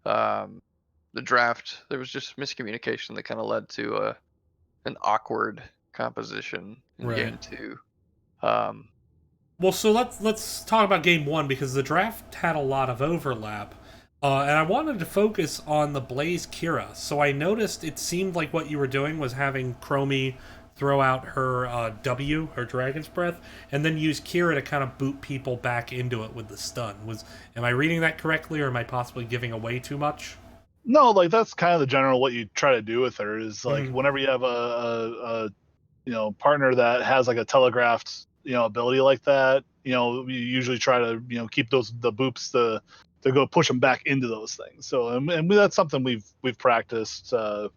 The draft, there was just miscommunication that kind of led to an awkward composition in game 2. Well, so let's talk about game 1, because the draft had a lot of overlap. And I wanted to focus on the Blaze Kira. So I noticed it seemed like what you were doing was having Chromie throw out her W, her Dragon's Breath, and then use Kira to kind of boot people back into it with the stun. Am I reading that correctly, or am I possibly giving away too much? No, like that's kind of the general what you try to do with her is like whenever you have a partner that has like a telegraphed ability like that, you usually try to keep the boops to go push them back into those things. So and that's something we've practiced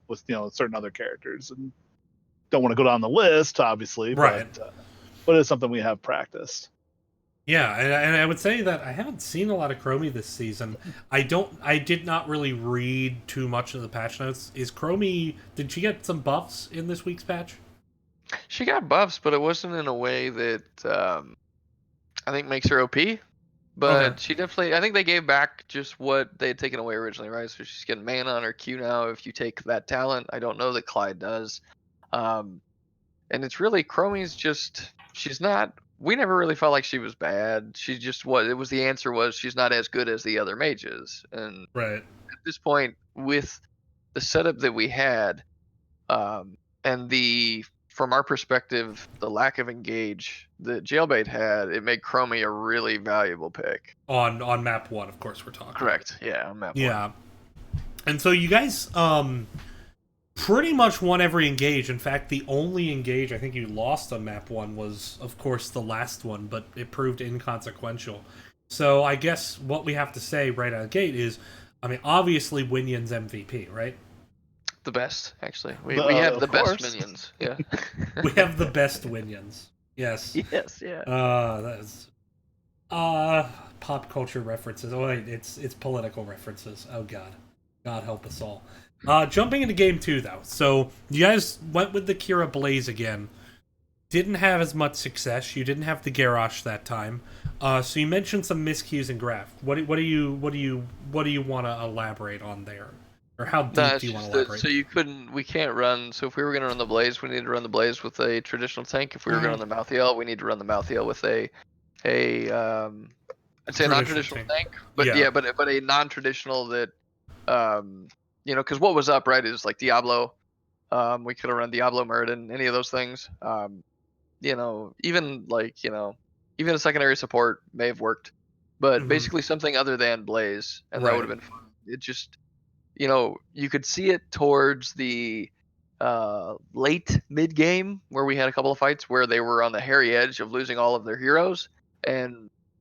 with certain other characters, and don't want to go down the list obviously, right. but it's something we have practiced. Yeah, and I would say that I haven't seen a lot of Chromie this season. I did not really read too much of the patch notes. Is Chromie, did she get some buffs in this week's patch? She got buffs, but it wasn't in a way that I think makes her OP. But Okay. she definitely, I think they gave back just what they had taken away originally, right? So she's getting mana on her Q now if you take that talent. I don't know that Clyde does. Um, and it's really, Chromie's just, she's not, we never really felt like she was bad. She just was, it was, the answer was she's not as good as the other mages. And Right. at this point, with the setup that we had, and from our perspective, the lack of engage that Jailbait had, it made Chromie a really valuable pick. On map 1, of course we're talking. Correct. Yeah, on map 1. Yeah. And so you guys pretty much won every engage. In fact, the only engage I think you lost on map 1 was, of course, the last one, but it proved inconsequential. So I guess what we have to say right out of the gate is, I mean, obviously Winyan's MVP, right? The best, actually. We have the best minions. Yeah. We have the best Winyans. Yes. Yes. Yeah. That's pop culture references. Oh wait, it's political references. Oh God help us all. Jumping into game 2 though. So you guys went with the Kira Blaze again. Didn't have as much success. You didn't have the Garrosh that time. So you mentioned some miscues in Graph. What do you want to elaborate on there? Or how deep do you want to elaborate? So we can't run. So if we were going to run the Blaze, we need to run the Blaze with a traditional tank. If we were going to run the Malthael, we need to run the Malthael with a I'd say a non-traditional tank. But yeah, but a non-traditional that, because what was up, right, is like Diablo. We could have run Diablo Muradin, any of those things. Even even a secondary support may have worked. But basically something other than Blaze, and that would have been fun. It just, you could see it towards the late mid game where we had a couple of fights where they were on the hairy edge of losing all of their heroes,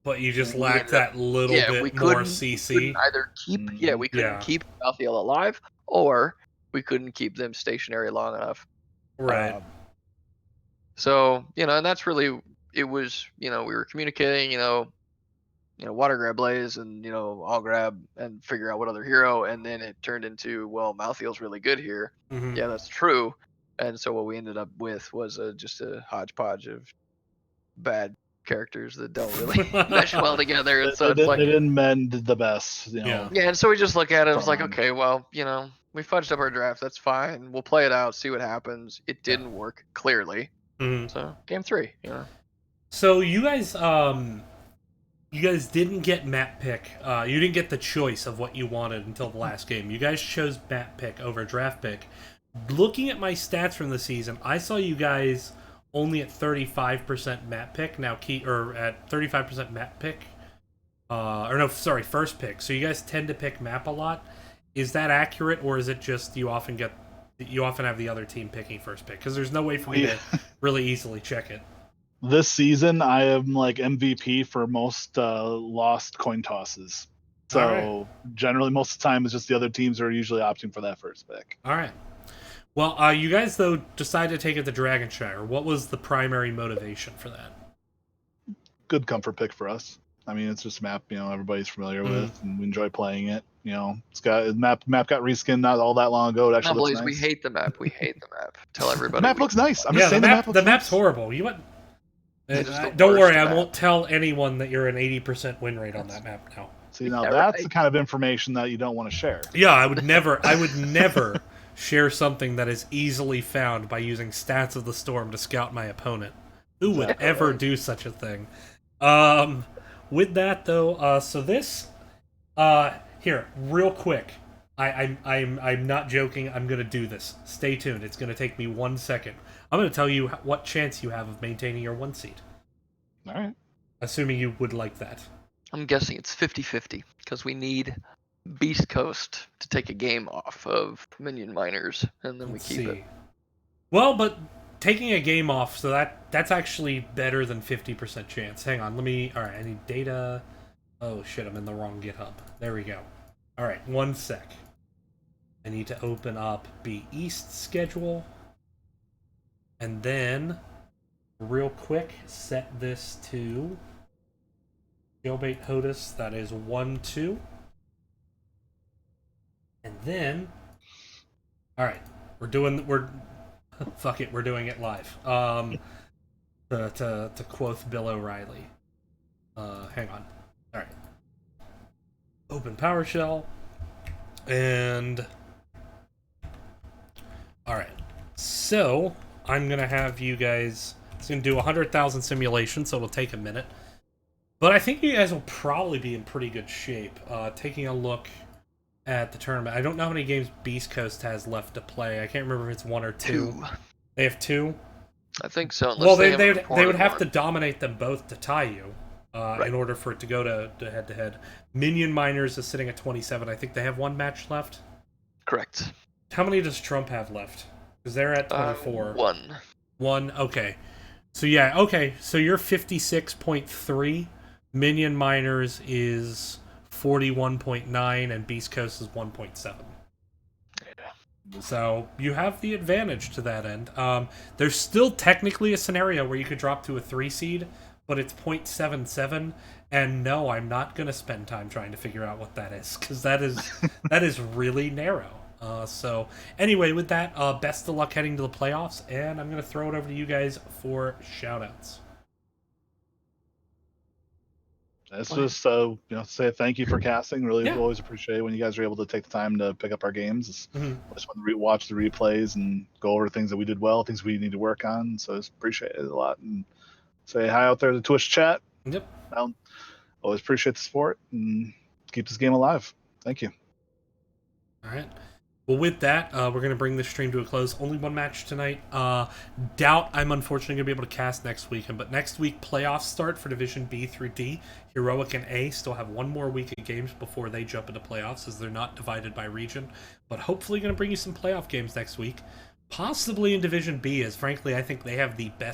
but you just lacked that little bit more CC. We couldn't either keep Malthael alive, or we couldn't keep them stationary long enough. Right. So and that's really, it was, we were communicating, water grab Blaze, and I'll grab and figure out what other hero, and then it turned into, well, Malthael's really good here. Yeah, that's true. And so what we ended up with was just a hodgepodge of bad characters that don't really mesh well together. And so they didn't mend the best. Yeah, and so we just look at it. It was like, okay, well, we fudged up our draft. That's fine. We'll play it out, see what happens. It didn't work, clearly. So game 3. So you guys didn't get map pick. You didn't get the choice of what you wanted until the last game. You guys chose map pick over draft pick. Looking at my stats from the season, I saw you guys only at 35% map pick now, at 35% map pick. First pick. So you guys tend to pick map a lot. Is that accurate, or is it just you often have the other team picking first pick? Because there's no way for me to really easily check it. This season, I am like MVP for most lost coin tosses. So generally, most of the time, it's just the other teams are usually opting for that first pick. All right. Well, you guys, though, decided to take it to Dragonshire. What was the primary motivation for that? Good comfort pick for us. I mean, it's just a map, everybody's familiar with, and we enjoy playing it. It's got map got reskinned not all that long ago. It actually looks nice. We hate the map. Tell everybody. The map looks nice. I'm just saying the map's horrible. Don't worry, I won't tell anyone that you're an 80% win rate on that map now. See, now that's the kind of information that you don't want to share. Yeah, I would never share something that is easily found by using Stats of the Storm to scout my opponent. Who would ever do such a thing? With that though, so this here, real quick. I'm not joking. I'm gonna do this. Stay tuned. It's gonna take me 1 second. I'm gonna tell you what chance you have of maintaining your 1 seed. All right. Assuming you would like that. I'm guessing it's 50-50 because we need Beast Coast to take a game off of Minion Miners, and then Let's we keep see. it. Well, but taking a game off, so that's actually better than 50% chance. Hang on, let me. All right, I need data. Oh shit, I'm in the wrong GitHub. There we go. All right, 1 sec. I need to open up B East schedule, and then real quick set this to Jailbait HOTUS. That is 1-2. And then, all right, we're fuck it, we're doing it live. To quote Bill O'Reilly. Hang on. All right. Open PowerShell, and all right. So I'm gonna have you guys. It's gonna do 100,000 simulations, so it'll take a minute. But I think you guys will probably be in pretty good shape. Taking a look at the tournament. I don't know how many games Beast Coast has left to play. I can't remember if it's 1 or 2. 2. They have 2? I think so. Well, they would have to dominate them both to tie you Right. in order for it to go to head-to-head. Minion Miners is sitting at 27. I think they have 1 match left. Correct. How many does Trump have left? Because they're at 24. 1. 1, okay. So yeah, okay. So you're 56.3. Minion Miners is 41.9, and Beast Coast is 1.7. So you have the advantage to that end. There's still technically a scenario where you could drop to a 3 seed, but it's 0.77. And no, I'm not going to spend time trying to figure out what that is, because that is really narrow. So anyway, with that, best of luck heading to the playoffs, and I'm going to throw it over to you guys for shoutouts. It's just say thank you for casting. Really, always appreciate it when you guys are able to take the time to pick up our games. Just want to watch the replays and go over things that we did well, things we need to work on. So just appreciate it a lot, and say hi out there to the Twitch chat. Yep. Always appreciate the support and keep this game alive. Thank you. All right. Well, with that, we're going to bring this stream to a close. Only 1 match tonight. Doubt I'm unfortunately going to be able to cast next weekend, but next week playoffs start for Division B through D. Heroic and A still have 1 more week of games before they jump into playoffs, as they're not divided by region. But hopefully going to bring you some playoff games next week. Possibly in Division B, as frankly I think they have the best